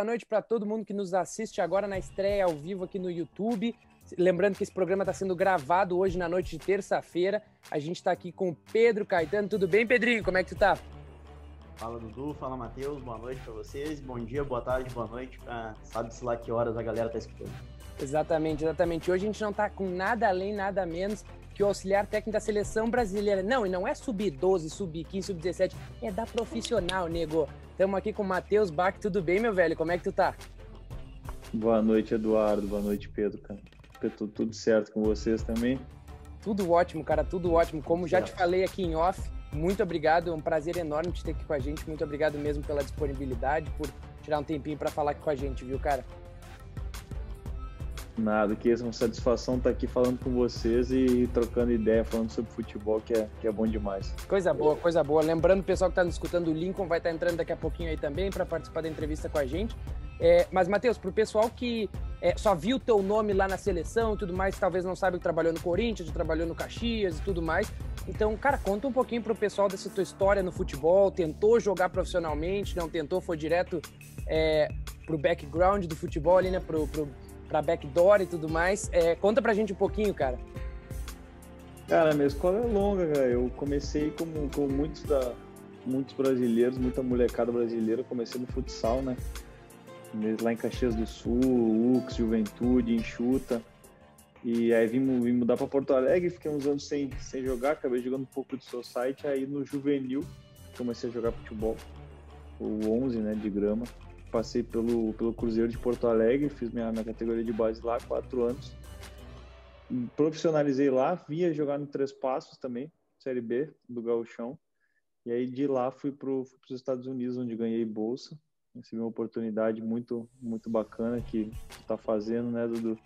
boa noite para todo mundo que nos assiste agora na estreia ao vivo aqui no YouTube. Lembrando que esse programa está sendo gravado hoje na noite de terça-feira. A gente está aqui com o Pedro Caetano. Tudo bem, Pedrinho? Como é que tu tá? Fala, Dudu. Fala, Matheus. Boa noite para vocês. Bom dia, boa tarde, boa noite. Sabe-se lá que horas a galera tá escutando. Exatamente. Hoje a gente não tá com nada além, nada menos que o auxiliar técnico da seleção brasileira. Não, e não é sub-12, sub-15, sub-17. É da profissional, nego. Estamos aqui com o Matheus Bach. Tudo bem, meu velho? Como é que tu tá? Boa noite, Eduardo. Boa noite, Pedro, cara. Tudo certo com vocês também? Tudo ótimo, cara. Tudo ótimo. Como já te falei aqui em off, muito obrigado. É um prazer enorme te ter aqui com a gente. Muito obrigado mesmo pela disponibilidade, por tirar um tempinho para falar aqui com a gente, viu, cara? Nada, que é uma satisfação estar aqui falando com vocês e trocando ideia, falando sobre futebol, que é bom demais. Coisa boa, coisa boa. Lembrando, o pessoal que está nos escutando, o Lincoln vai estar entrando daqui a pouquinho aí também para participar da entrevista com a gente. Mas, Matheus, para o pessoal que só viu o teu nome lá na seleção e tudo mais, talvez não saiba que trabalhou no Corinthians, trabalhou no Caxias e tudo mais. Então, cara, conta um pouquinho para o pessoal dessa tua história no futebol. Tentou jogar profissionalmente, não tentou, foi direto pro background do futebol ali, né, pra backdoor e tudo mais. Conta pra gente um pouquinho, cara. Cara, minha escola é longa, cara. Eu comecei como muitos brasileiros, muita molecada brasileira. Eu comecei no futsal, né? Lá em Caxias do Sul, UX, Juventude, Enxuta. E aí vim mudar para Porto Alegre, fiquei uns anos sem jogar, acabei jogando um pouco de society. Aí no juvenil comecei a jogar futebol, o 11, né, de grama. Passei pelo Cruzeiro de Porto Alegre, fiz minha categoria de base lá, 4 anos. Profissionalizei lá, via jogar no Três Passos também, Série B do Gauchão. E aí de lá fui para os Estados Unidos, onde ganhei bolsa. Recebi uma oportunidade muito, muito bacana que tu tá fazendo, né, Dudu?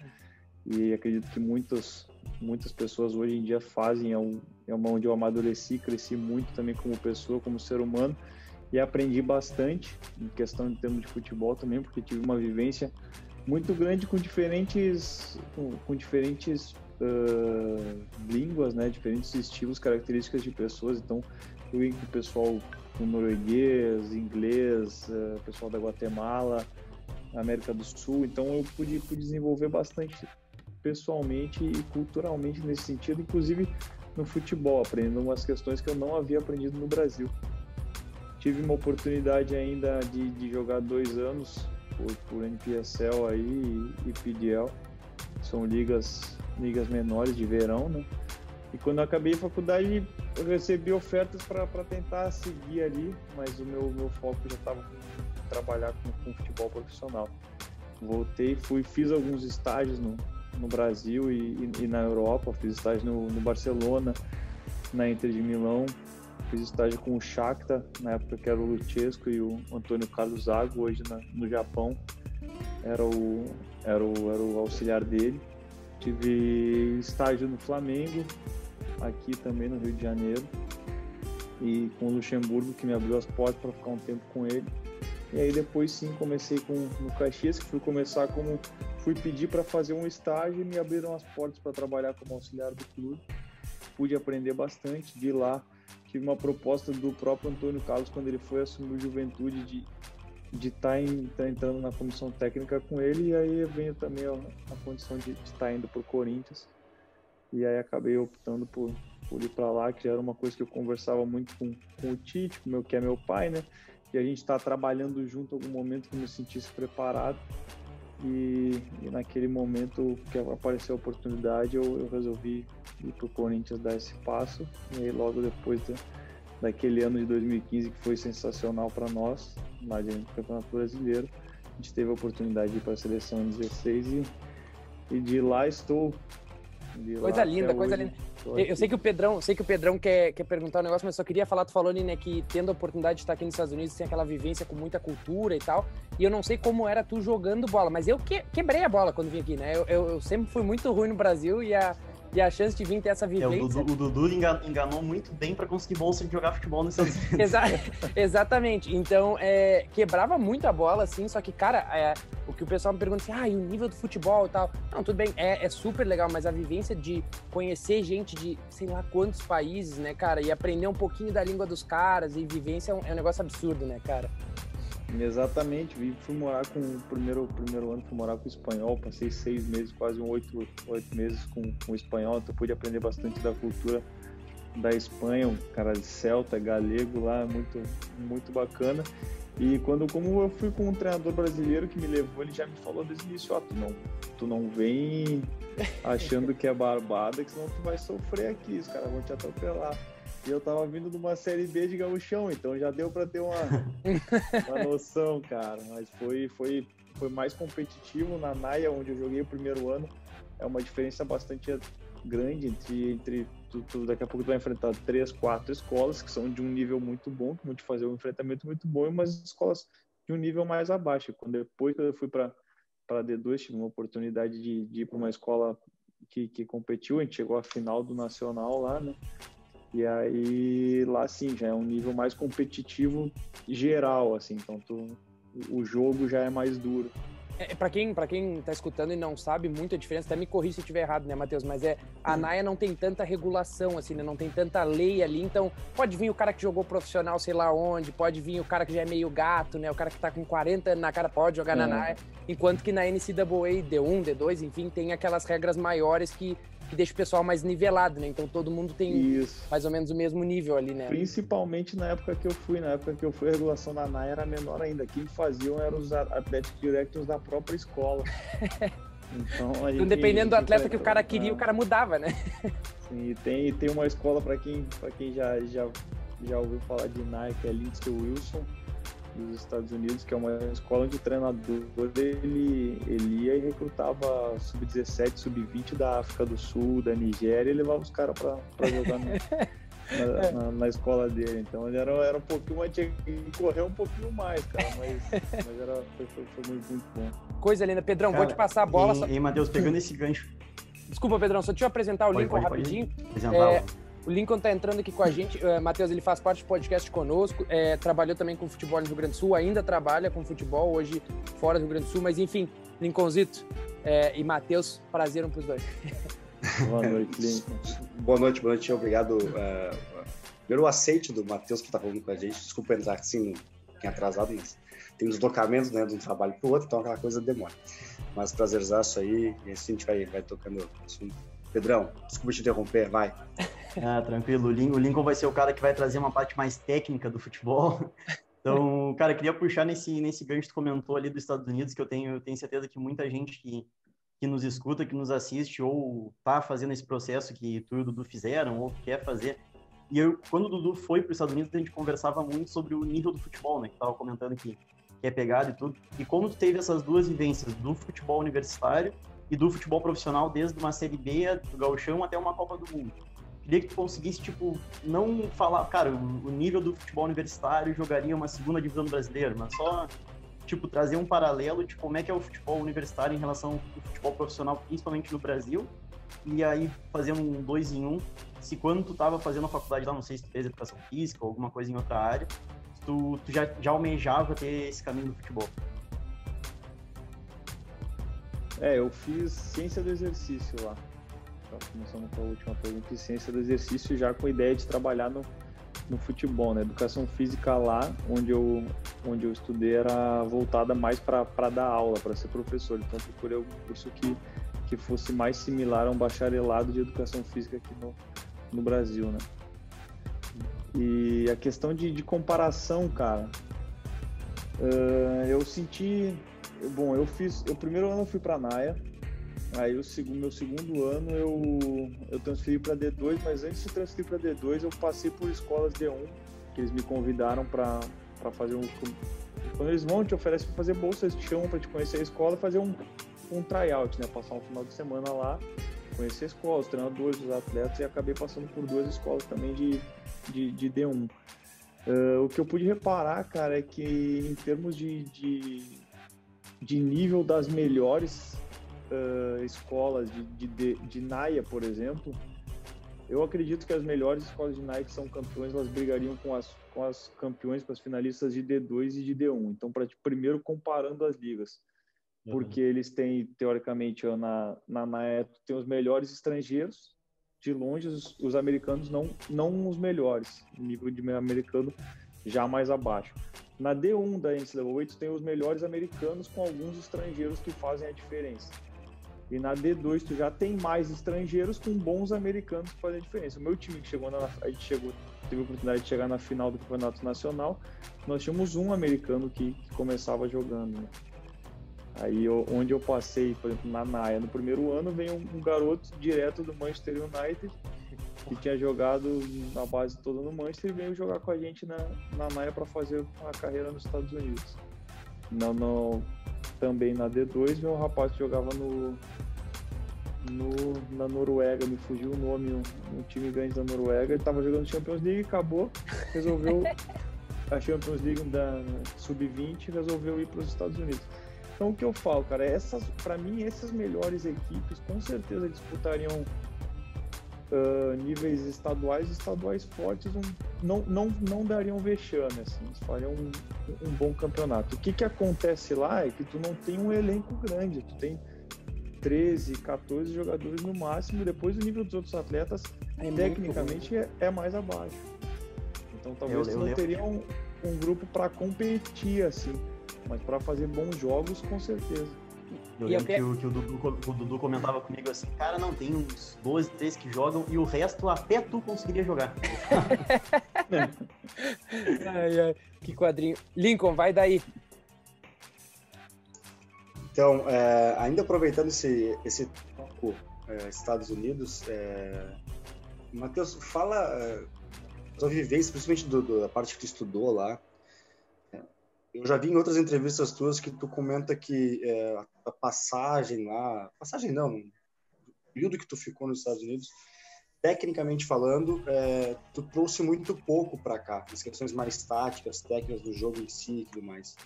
E acredito que muitas pessoas hoje em dia fazem, onde eu amadureci, cresci muito também como pessoa, como ser humano, e aprendi bastante em questão de termos de futebol também, porque tive uma vivência muito grande com diferentes línguas, né, diferentes estilos, características de pessoas. Então eu vi que o pessoal com norueguês, inglês, pessoal da Guatemala, América do Sul. Então eu pude desenvolver bastante pessoalmente e culturalmente nesse sentido, inclusive no futebol, aprendendo umas questões que eu não havia aprendido no Brasil. Tive uma oportunidade ainda de jogar 2 anos por NPSL aí e PDL, são ligas menores de verão, né? E quando eu acabei a faculdade, eu recebi ofertas para tentar seguir ali, mas o meu foco já estava em trabalhar com futebol profissional. Voltei, fiz alguns estágios no Brasil e na Europa, fiz estágio no Barcelona, na Inter de Milão, fiz estágio com o Shakhtar, na época que era o Luchesco e o Antônio Carlos Zago, hoje no Japão, era o auxiliar dele. Tive estágio no Flamengo, aqui também no Rio de Janeiro, e com o Luxemburgo, que me abriu as portas para ficar um tempo com ele. E aí depois sim comecei no Caxias, que fui pedir para fazer um estágio e me abriram as portas para trabalhar como auxiliar do clube. Pude aprender bastante. De lá tive uma proposta do próprio Antônio Carlos, quando ele foi assumir o Juventude, de estar entrando na comissão técnica com ele, e aí veio também a condição de estar indo para o Corinthians. E aí acabei optando por ir para lá, que já era uma coisa que eu conversava muito com o Tite, que é meu pai, né? E a gente está trabalhando junto em algum momento que eu me sentisse preparado. E naquele momento que apareceu a oportunidade, eu resolvi ir para o Corinthians, dar esse passo. E aí logo depois daquele ano de 2015, que foi sensacional para nós, lá no Campeonato Brasileiro, a gente teve a oportunidade de ir para a seleção em 16 e de lá estou. Coisa linda, coisa linda. Eu sei que o Pedrão quer perguntar um negócio, mas só queria falar, tu falou, né, que tendo a oportunidade de estar aqui nos Estados Unidos, tem aquela vivência com muita cultura e tal, e eu não sei como era tu jogando bola, mas eu quebrei a bola quando vim aqui, né? Eu sempre fui muito ruim no Brasil e a chance de vir ter essa vivência... O Dudu enganou muito bem para conseguir bolsa de jogar futebol nos Estados Unidos. Exatamente. Então, quebrava muito a bola, assim, só que, cara, o que o pessoal me pergunta assim, e o nível do futebol e tal... Não, tudo bem, é super legal, mas a vivência de conhecer gente de sei lá quantos países, né, cara, e aprender um pouquinho da língua dos caras e vivência é um negócio absurdo, né, cara? Exatamente, fui morar com o primeiro ano, fui morar com o espanhol, passei 6 meses, quase 8 meses com o espanhol, então pude aprender bastante da cultura da Espanha, um cara de celta, galego lá, muito, muito bacana. E como eu fui com um treinador brasileiro que me levou, ele já me falou desde o início, tu não vem achando que é barbada, que senão tu vai sofrer aqui, os caras vão te atropelar. E eu tava vindo de uma Série B de gauchão, então já deu para ter uma noção, cara. Mas foi mais competitivo na Naia, onde eu joguei o primeiro ano. É uma diferença bastante grande entre daqui a pouco tu vai enfrentar 3, 4 escolas que são de um nível muito bom, que vão te fazer um enfrentamento muito bom, e umas escolas de um nível mais abaixo. Depois que eu fui para D2, tive uma oportunidade de ir para uma escola que competiu, a gente chegou à final do Nacional lá, né? E aí lá sim, já é um nível mais competitivo geral, assim, então o jogo já é mais duro. Para quem tá escutando e não sabe muita diferença, até me corrija se eu estiver errado, né, Matheus? Mas a Naia não tem tanta regulação, assim, né? Não tem tanta lei ali, então pode vir o cara que jogou profissional sei lá onde, pode vir o cara que já é meio gato, né? O cara que tá com 40 anos na cara pode jogar na Naia, enquanto que na NCAA, D1, D2, enfim, tem aquelas regras maiores que deixa o pessoal mais nivelado, né? Então todo mundo tem mais ou menos o mesmo nível ali, né? Principalmente na época que eu fui. Na época que eu fui, a regulação da NAIA era menor ainda. Quem faziam eram os athletic directors da própria escola. Então, dependendo do atleta que o cara queria, o cara mudava, né? Sim, e tem uma escola para quem já ouviu falar de NAIA, que é Lindsey Wilson, dos Estados Unidos, que é uma escola onde o treinador ele ia e recrutava sub-17, sub-20 da África do Sul, da Nigéria, e levava os caras para jogar na escola dele. Então ele era um pouquinho mais, tinha que correr um pouquinho mais, cara, mas foi muito bom. Coisa linda. Pedrão, cara, vou te passar a bola. E Matheus, pegando esse gancho. Desculpa, Pedrão, só deixa eu apresentar o Lincoln rapidinho. O Lincoln tá entrando aqui com a gente. Matheus, ele faz parte do podcast conosco, trabalhou também com futebol no Rio Grande do Sul, ainda trabalha com futebol hoje fora do Rio Grande do Sul, mas enfim, Lincolnzito e Matheus, prazer pros dois. Boa noite, Lincoln. Boa noite, obrigado. Primeiro o aceite do Matheus que tá falando com a gente, desculpa entrar assim, atrasado, mas tem deslocamentos, né, de um trabalho pro outro, então aquela coisa demora. Mas prazerzaço aí, e assim a gente vai tocando o assunto. Pedrão, desculpa te interromper, vai. Tranquilo, o Lincoln vai ser o cara que vai trazer uma parte mais técnica do futebol. Então, cara, queria puxar nesse gancho que tu comentou ali dos Estados Unidos, que eu tenho certeza que muita gente que nos escuta, que nos assiste, ou tá fazendo esse processo que tu e o Dudu fizeram, ou quer fazer. E quando o Dudu foi para os Estados Unidos, a gente conversava muito sobre o nível do futebol, né? Que tava comentando que é pegado e tudo. E como tu teve essas duas vivências do futebol universitário e do futebol profissional, desde uma Série B do Gauchão até uma Copa do Mundo. Queria que tu conseguisse, não falar, cara, o nível do futebol universitário jogaria uma segunda divisão do brasileiro, mas só, trazer um paralelo de como é que é o futebol universitário em relação ao futebol profissional, principalmente no Brasil, e aí fazer um 2 em 1. Se quando tu tava fazendo a faculdade lá, não sei se tu fez educação física ou alguma coisa em outra área, tu já almejava ter esse caminho do futebol. Eu fiz ciência do exercício lá. Começando com a última pergunta, fiz ciência do exercício já com a ideia de trabalhar no futebol, né? Educação física lá, onde eu estudei, era voltada mais para dar aula, para ser professor. Então eu procurei um curso que fosse mais similar a um bacharelado de educação física aqui no Brasil, né? E a questão de comparação, cara, eu senti... Bom, o primeiro ano eu fui para a Naia, aí meu segundo ano eu transferi para D2, mas antes de transferir para D2 eu passei por escolas D1, que eles me convidaram para fazer quando eles vão te oferecem para fazer bolsa, eles te chamam para te conhecer a escola, fazer um tryout, né? Passar um final de semana lá, conhecer a escola, os treinadores, os atletas, e acabei passando por 2 escolas também de D1. O que eu pude reparar, cara, é que em termos de nível das melhores escolas de Naia, por exemplo, eu acredito que as melhores escolas de Naia que são campeões, elas brigariam com as campeões, com as finalistas de D2 e de D1. Então, primeiro comparando as ligas, porque eles têm, teoricamente, na Naia tem os melhores estrangeiros, de longe os americanos não os melhores, o nível de americano já mais abaixo. Na D1 da NCAA, tu tem os melhores americanos com alguns estrangeiros que fazem a diferença. E na D2 tu já tem mais estrangeiros com bons americanos que fazem a diferença. O meu time que teve a oportunidade de chegar na final do Campeonato Nacional, nós tínhamos um americano que começava jogando, né? Aí onde eu passei, por exemplo, na NAIA, no primeiro ano, veio um garoto direto do Manchester United, que tinha jogado na base toda no Manchester, e veio jogar com a gente na NAIA para fazer a carreira nos Estados Unidos. Também na D2, meu rapaz que jogava na Noruega, me fugiu o nome, um time grande da Noruega, ele estava jogando Champions League, acabou, resolveu a Champions League da Sub-20, resolveu ir para os Estados Unidos. Então o que eu falo, cara, para mim essas melhores equipes com certeza disputariam níveis estaduais fortes, não dariam vexame, assim, eles fariam um bom campeonato. O que acontece lá é que tu não tem um elenco grande, tu tem 13, 14 jogadores no máximo, e depois o nível dos outros atletas tecnicamente é mais abaixo. Então talvez tu não teria um grupo para competir assim, mas para fazer bons jogos com certeza. Eu lembro que o Dudu comentava comigo assim, cara, não, tem uns 12, 13 que jogam e o resto até tu conseguiria jogar. Ai, que quadrinho. Lincoln, vai daí. Então, ainda aproveitando esse tópico Estados Unidos, Matheus, fala da vivência, principalmente da parte que tu estudou lá. Eu já vi em outras entrevistas tuas que tu comenta que a passagem lá... Passagem não, no período que tu ficou nos Estados Unidos, tecnicamente falando, tu trouxe muito pouco para cá, as questões mais táticas, técnicas do jogo em si e tudo mais.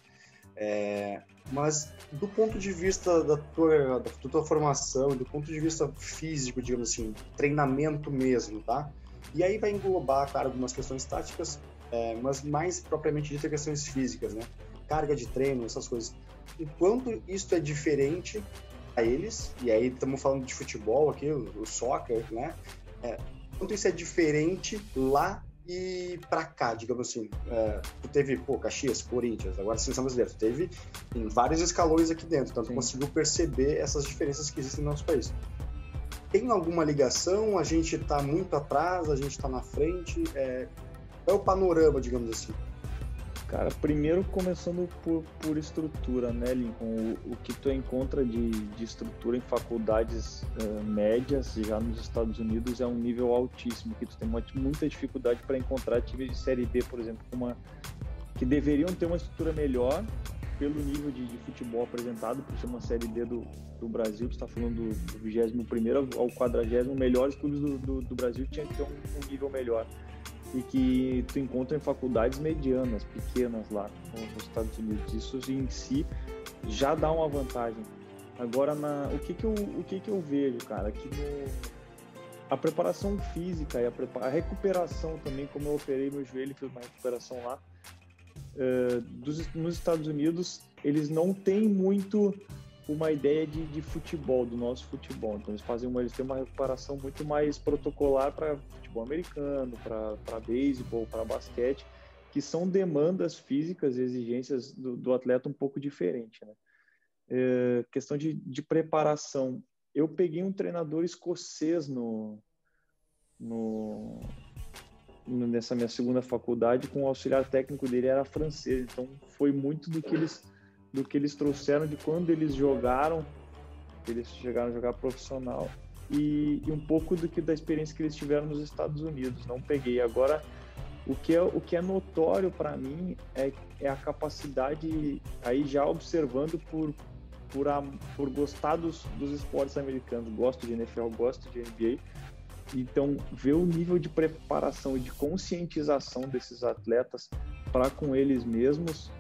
Mas do ponto de vista da tua formação, do ponto de vista físico, digamos assim, treinamento mesmo, tá? E aí vai englobar, claro, algumas questões táticas, mas mais propriamente dito questões físicas, né? Carga de treino, essas coisas. Enquanto isso é diferente a eles, e aí estamos falando de futebol aqui, o soccer, né? Enquanto isso é diferente lá e pra cá, digamos assim. Tu teve, Caxias, Corinthians, agora Seleção Brasileira, tu teve em vários escalões aqui dentro, então tu conseguiu perceber essas diferenças que existem no nosso país. Tem alguma ligação? A gente está muito atrás, a gente está na frente? Qual é o panorama, digamos assim? Cara, primeiro começando por estrutura, né, Lincoln? O que tu encontra de estrutura em faculdades médias, já nos Estados Unidos, é um nível altíssimo, que tu tem muita dificuldade para encontrar times de Série B, por exemplo, que deveriam ter uma estrutura melhor pelo nível de futebol apresentado, por ser uma Série D do Brasil. Tu está falando do 21º ao 40º, melhores clubes do Brasil tinha que ter um nível melhor. E que tu encontra em faculdades medianas, pequenas lá nos Estados Unidos. Isso em si já dá uma vantagem. Agora, o que eu vejo, cara, que a preparação física e a recuperação também, como eu operei meu joelho e fiz uma recuperação lá, nos Estados Unidos, eles não têm muito uma ideia de futebol, do nosso futebol. Então eles têm uma recuperação muito mais protocolar para futebol americano, para beisebol, para basquete, que são demandas físicas e exigências do atleta um pouco diferente, né? Questão de preparação. Eu peguei um treinador escocês nessa minha segunda faculdade, com o auxiliar técnico dele era francês, então foi muito do que eles trouxeram de quando eles jogaram, eles chegaram a jogar profissional, e um pouco da experiência que eles tiveram nos Estados Unidos. Não peguei. Agora, o que é notório para mim é a capacidade, aí já observando por gostar dos esportes americanos, gosto de NFL, gosto de NBA, então ver o nível de preparação e de conscientização desses atletas para com eles mesmos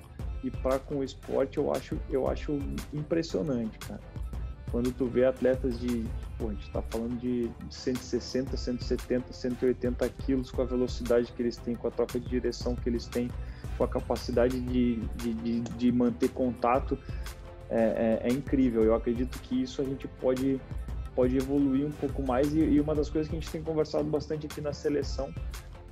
e para com o esporte, eu acho impressionante, cara. Quando tu vê atletas a gente está falando de 160, 170, 180 quilos, com a velocidade que eles têm, com a troca de direção que eles têm, com a capacidade de manter contato, é incrível. Eu acredito que isso a gente pode evoluir um pouco mais, e uma das coisas que a gente tem conversado bastante aqui na seleção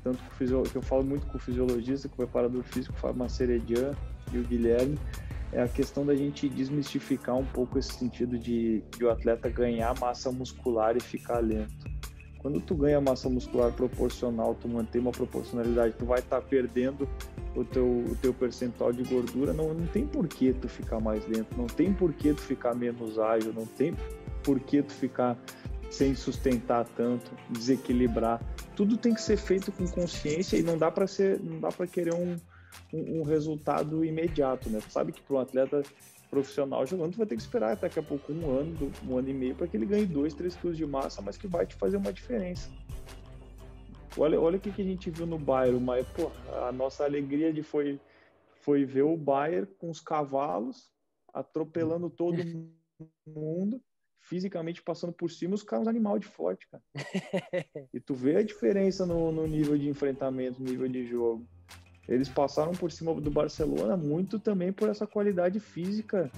tanto que eu falo muito com o fisiologista, com o preparador físico, o Fábio Maceredian e o Guilherme, é a questão da gente desmistificar um pouco esse sentido de o atleta ganhar massa muscular e ficar lento. Quando tu ganha massa muscular proporcional, tu mantém uma proporcionalidade, tu vai estar perdendo o teu percentual de gordura, não tem por que tu ficar mais lento, não tem por que tu ficar menos ágil, não tem por que tu ficar sem sustentar tanto, desequilibrar. Tudo tem que ser feito com consciência e não dá para querer um resultado imediato, né? Tu sabe que para um atleta profissional jogando, tu vai ter que esperar daqui a pouco um ano e meio para que ele ganhe 2, 3 quilos de massa, mas que vai te fazer uma diferença. Olha o que a gente viu no Bayern, a nossa alegria foi ver o Bayern com os cavalos atropelando todo mundo, fisicamente passando por cima, os caras animal de forte, cara. E tu vê a diferença no nível de enfrentamento, no nível de jogo. Eles passaram por cima do Barcelona muito também por essa qualidade física,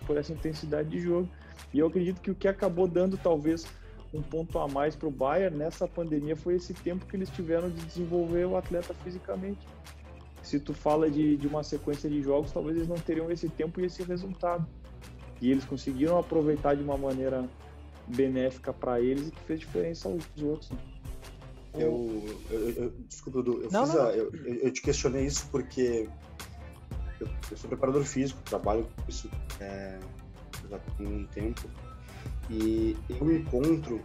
por essa intensidade de jogo. E eu acredito que o que acabou dando talvez um ponto a mais para o Bayern nessa pandemia foi esse tempo que eles tiveram de desenvolver o atleta fisicamente. Se tu fala de uma sequência de jogos, talvez eles não teriam esse tempo e esse resultado. E eles conseguiram aproveitar de uma maneira benéfica para eles e que fez diferença aos outros, né? Desculpa, Dudu, eu te questionei isso porque eu sou preparador físico, trabalho com isso já há um tempo, e eu me encontro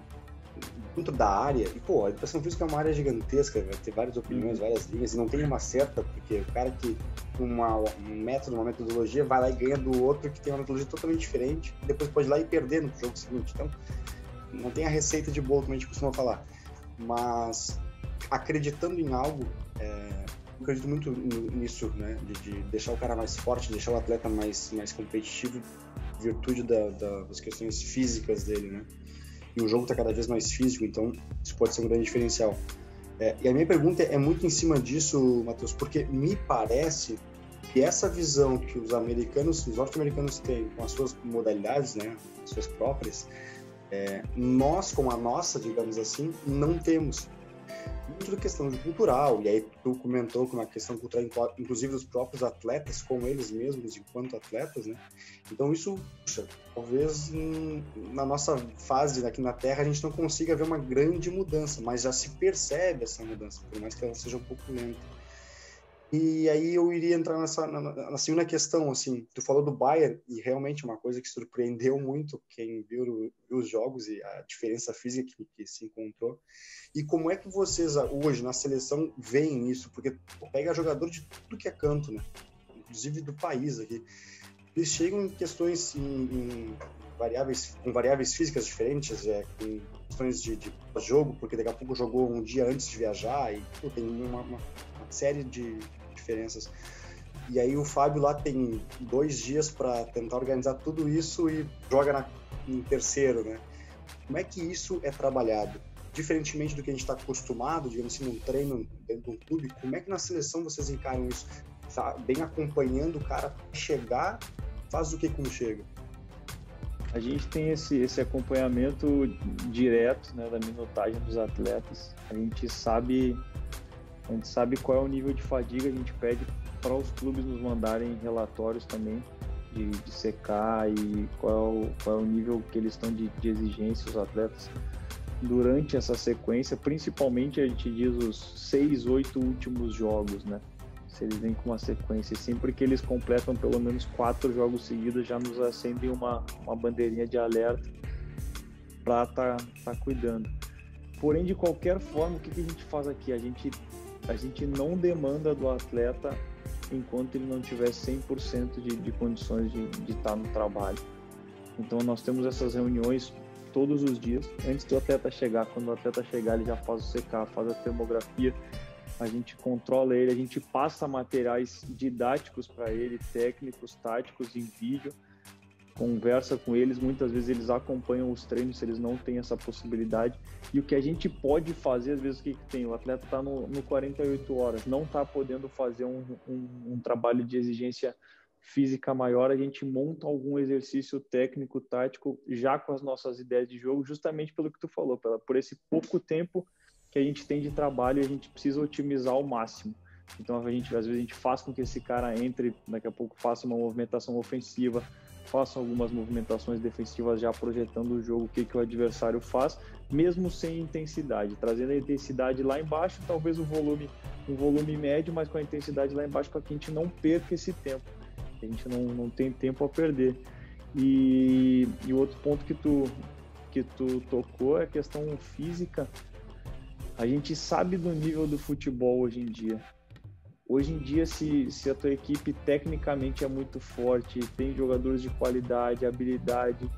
dentro da área, e a educação física é uma área gigantesca, vai ter várias opiniões, várias linhas, e não tem uma certa, porque o cara que um método, uma metodologia, vai lá e ganha do outro que tem uma metodologia totalmente diferente, e depois pode ir lá e perder no jogo seguinte. Então, não tem a receita de bolo, como a gente costuma falar. Mas, acreditando em algo, eu acredito muito nisso, né? De deixar o cara mais forte, deixar o atleta mais competitivo, em virtude das questões físicas dele, né? E o jogo está cada vez mais físico, então isso pode ser um grande diferencial. E a minha pergunta é muito em cima disso, Matheus, porque me parece que essa visão que os norte-americanos têm com as suas modalidades, né, as suas próprias, nós, com a nossa, digamos assim, não temos. Muito da questão cultural, e aí tu comentou com uma questão cultural, inclusive dos próprios atletas, com eles mesmos enquanto atletas, né? Então isso, talvez na nossa fase aqui na Terra a gente não consiga ver uma grande mudança, mas já se percebe essa mudança, por mais que ela seja um pouco lenta. E aí eu iria entrar na segunda questão, assim, tu falou do Bayern, e realmente uma coisa que surpreendeu muito quem viu os jogos e a diferença física que se encontrou. E como é que vocês hoje na seleção veem isso? Porque pega jogador de tudo que é canto, né? Inclusive do país aqui. Eles chegam em questões com variáveis físicas diferentes, com questões de jogo, porque daqui a pouco jogou um dia antes de viajar e tem uma série de diferenças. E aí o Fábio lá tem 2 dias para tentar organizar tudo isso e joga em terceiro, né? Como é que isso é trabalhado? Diferentemente do que a gente está acostumado, digamos assim, num treino dentro de um clube, como é que na seleção vocês encaram isso? Tá bem acompanhando o cara chegar, faz o que quando chega? A gente tem esse acompanhamento direto, né, da minutagem dos atletas. A gente sabe qual é o nível de fadiga, a gente pede para os clubes nos mandarem relatórios também de secar e qual é o nível que eles estão de exigência, os atletas, durante essa sequência. Principalmente a gente diz os 6, 8 últimos jogos, né? Se eles vêm com uma sequência, sempre que eles completam pelo menos 4 jogos seguidos, já nos acendem uma bandeirinha de alerta para tá cuidando. Porém, de qualquer forma, o que a gente faz aqui? A gente não demanda do atleta enquanto ele não tiver 100% de condições de estar no trabalho. Então nós temos essas reuniões todos os dias, antes do atleta chegar. Quando o atleta chegar, ele já faz o secar, faz a termografia, a gente controla ele, a gente passa materiais didáticos para ele, técnicos, táticos, em vídeo, conversa com eles, muitas vezes eles acompanham os treinos se eles não têm essa possibilidade. E o que a gente pode fazer, às vezes, o que tem? O atleta está no 48 horas, não está podendo fazer um trabalho de exigência física maior, a gente monta algum exercício técnico, tático, já com as nossas ideias de jogo, justamente pelo que tu falou, por esse pouco tempo que a gente tem de trabalho e a gente precisa otimizar ao máximo. Então, às vezes a gente faz com que esse cara entre, daqui a pouco faça uma movimentação ofensiva, faça algumas movimentações defensivas já projetando o jogo, o que o adversário faz, mesmo sem intensidade, trazendo a intensidade lá embaixo, talvez um volume médio, mas com a intensidade lá embaixo para que a gente não perca esse tempo, a gente não tem tempo a perder. E o outro ponto que tu tocou é a questão física. A gente sabe do nível do futebol hoje em dia. Hoje em dia, se a tua equipe tecnicamente é muito forte, tem jogadores de qualidade, habilidade,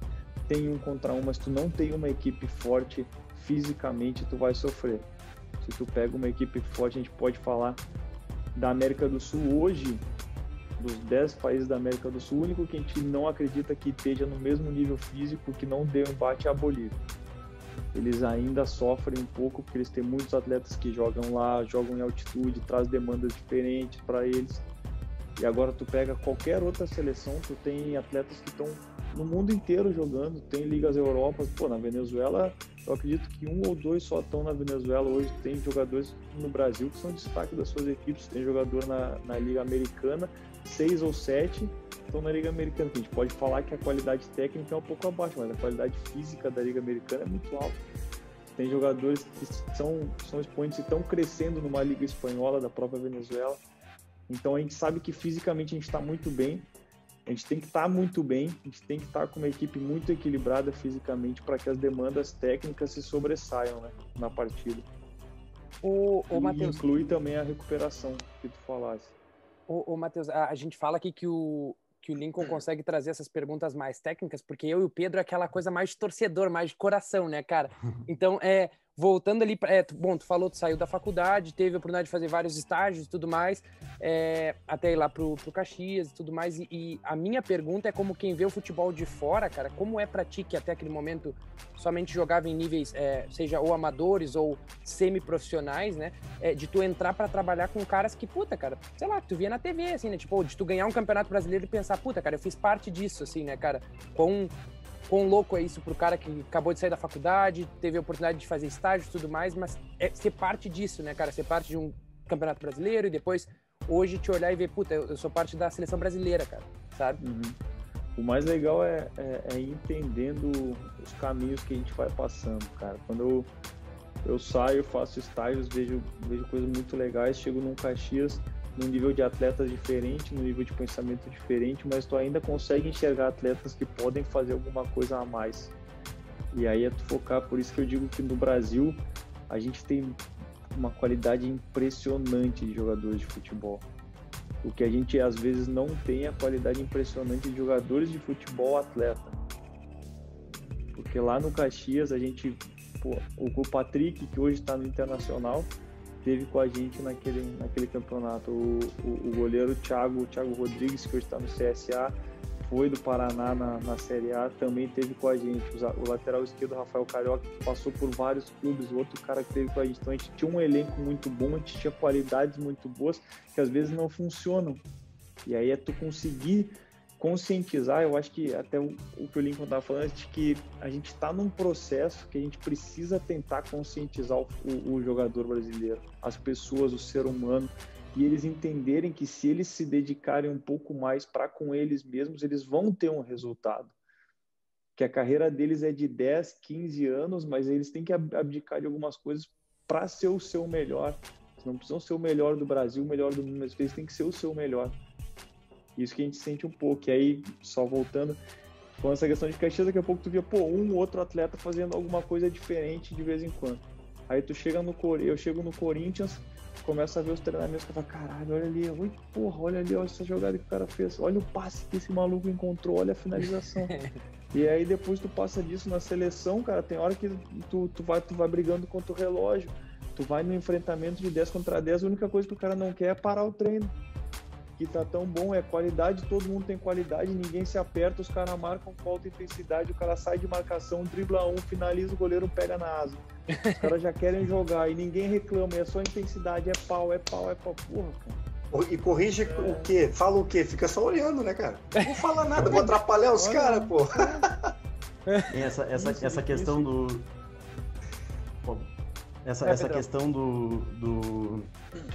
tem 1 contra 1, mas tu não tem uma equipe forte, fisicamente tu vai sofrer. Se tu pega uma equipe forte, a gente pode falar da América do Sul hoje, dos 10 países da América do Sul, o único que a gente não acredita que esteja no mesmo nível físico, que não deu embate, é a Bolívia. Eles ainda sofrem um pouco, porque eles têm muitos atletas que jogam lá, jogam em altitude, traz demandas diferentes para eles. E agora tu pega qualquer outra seleção, tu tem atletas que estão no mundo inteiro jogando, tem ligas Europas. Pô, na Venezuela, eu acredito que 1 ou 2 só estão na Venezuela hoje. Tem jogadores no Brasil que são destaque das suas equipes, tem jogador na Liga Americana, 6 ou 7 estão na Liga Americana. A gente pode falar que a qualidade técnica é um pouco abaixo, mas a qualidade física da Liga Americana é muito alta. Tem jogadores que são expoentes e estão crescendo numa Liga Espanhola da própria Venezuela. Então a gente sabe que fisicamente a gente está muito bem, a gente tem que estar muito bem, a gente tem que estar com uma equipe muito equilibrada fisicamente para que as demandas técnicas se sobressaiam, né, na partida. O Matheus, inclui também a recuperação que tu falasse. O Matheus, a gente fala aqui que o Lincoln consegue trazer essas perguntas mais técnicas, porque eu e o Pedro é aquela coisa mais de torcedor, mais de coração, né, cara? Então, voltando ali, bom, tu falou, tu saiu da faculdade, teve a oportunidade de fazer vários estágios e tudo mais, até ir lá pro Caxias e tudo mais, e a minha pergunta é como quem vê o futebol de fora, cara, como é pra ti que até aquele momento somente jogava em níveis, seja ou amadores ou semi-profissionais, né, de tu entrar pra trabalhar com caras que, puta, cara, sei lá, que tu via na TV, assim, né, tipo, de tu ganhar um campeonato brasileiro e pensar, puta, cara, eu fiz parte disso, assim, né, cara, quão louco é isso pro cara que acabou de sair da faculdade, teve a oportunidade de fazer estágio e tudo mais, mas ser parte disso, né, cara? Ser parte de um campeonato brasileiro e depois, hoje, te olhar e ver, puta, eu sou parte da seleção brasileira, cara, sabe? Uhum. O mais legal é ir entendendo os caminhos que a gente vai passando, cara. Quando eu saio, faço estágios, vejo coisas muito legais, chego num Caxias, num nível de atletas diferente, num nível de pensamento diferente, mas tu ainda consegue enxergar atletas que podem fazer alguma coisa a mais. E aí é tu focar, por isso que eu digo que no Brasil a gente tem uma qualidade impressionante de jogadores de futebol. O que a gente às vezes não tem é a qualidade impressionante de jogadores de futebol atleta. Porque lá no Caxias a gente, o Patrick, que hoje está no Internacional, teve com a gente naquele campeonato. O goleiro Thiago Rodrigues, que hoje está no CSA, foi do Paraná na Série A, também teve com a gente. O lateral esquerdo, Rafael Carioca, que passou por vários clubes, o outro cara que teve com a gente. Então a gente tinha um elenco muito bom, a gente tinha qualidades muito boas, que às vezes não funcionam. E aí é tu conseguir conscientizar, eu acho que até o que o Lincoln estava falando, de que a gente está num processo que a gente precisa tentar conscientizar o jogador brasileiro, as pessoas, o ser humano, e eles entenderem que se eles se dedicarem um pouco mais para com eles mesmos, eles vão ter um resultado. Que a carreira deles é de 10, 15 anos, mas eles têm que abdicar de algumas coisas para ser o seu melhor. Eles não precisam ser o melhor do Brasil, o melhor do mundo, mas eles têm que ser o seu melhor. Isso que a gente sente um pouco. E aí, só voltando, com essa questão de Caxias, daqui a pouco tu via, um ou outro atleta fazendo alguma coisa diferente de vez em quando. Aí tu chega eu chego no Corinthians, começa a ver os treinamentos, tu fala, caralho, olha ali, olha ali, olha essa jogada que o cara fez, olha o passe que esse maluco encontrou, olha a finalização. E aí depois tu passa disso na seleção, cara, tem hora que tu vai brigando contra o relógio, tu vai no enfrentamento de 10 contra 10, a única coisa que o cara não quer é parar o treino. Que tá tão bom, é qualidade, todo mundo tem qualidade, ninguém se aperta, os caras marcam falta, intensidade, o cara sai de marcação, dribla finaliza, o goleiro pega na asa. Os caras já querem jogar e ninguém reclama, é só intensidade, é pau, porra, cara. E corrige o quê? Fala o quê? Fica só olhando, né, cara? Não vou falar nada, vou atrapalhar os caras, pô. Essa questão do... essa questão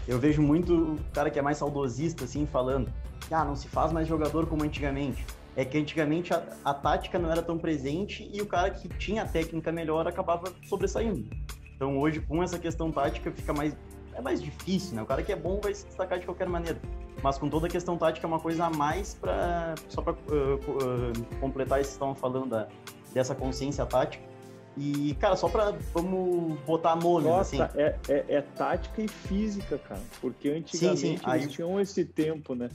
eu vejo muito o cara que é mais saudosista, assim, falando não se faz mais jogador como antigamente. É que antigamente a tática não era tão presente e o cara que tinha a técnica melhor acabava sobressaindo. Então hoje, com essa questão tática, é mais difícil, né? O cara que é bom vai se destacar de qualquer maneira. Mas com toda a questão tática é uma coisa a mais só para completar isso que estavam falando dessa consciência tática. E, cara, vamos botar nomes, assim. É tática e física, cara. Porque antigamente eles tinham esse tempo, né?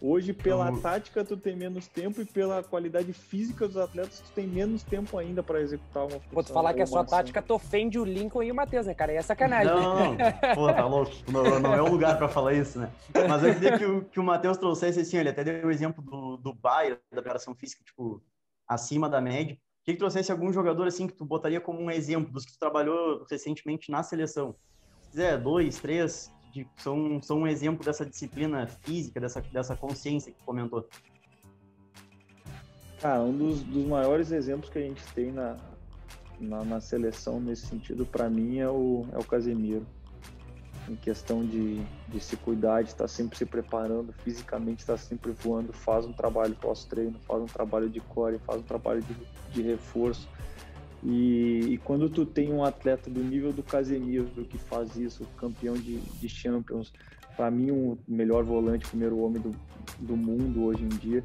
Hoje, pela tática, tu tem menos tempo e pela qualidade física dos atletas, tu tem menos tempo ainda para executar uma função. Vou te falar que a sua tática tu ofende o Lincoln e o Matheus, né, cara? E é sacanagem. Não. Pô, tá louco. Não é o lugar para falar isso, né? Mas eu queria que o Matheus trouxesse, assim, ele até deu o exemplo do Bayern, da preparação física, tipo, acima da média. Queria que trouxesse algum jogador, assim, que tu botaria como um exemplo dos que tu trabalhou recentemente na seleção. Se quiser, 2, 3, que são um exemplo dessa disciplina física, dessa consciência que tu comentou. Cara, um dos maiores exemplos que a gente tem na seleção nesse sentido, para mim, é o Casemiro. Em questão de se cuidar, de estar sempre se preparando, fisicamente estar sempre voando, faz um trabalho pós-treino, faz um trabalho de core, faz um trabalho de reforço. E quando tu tem um atleta do nível do Casemiro que faz isso, campeão de Champions, para mim o melhor volante, primeiro homem do mundo hoje em dia,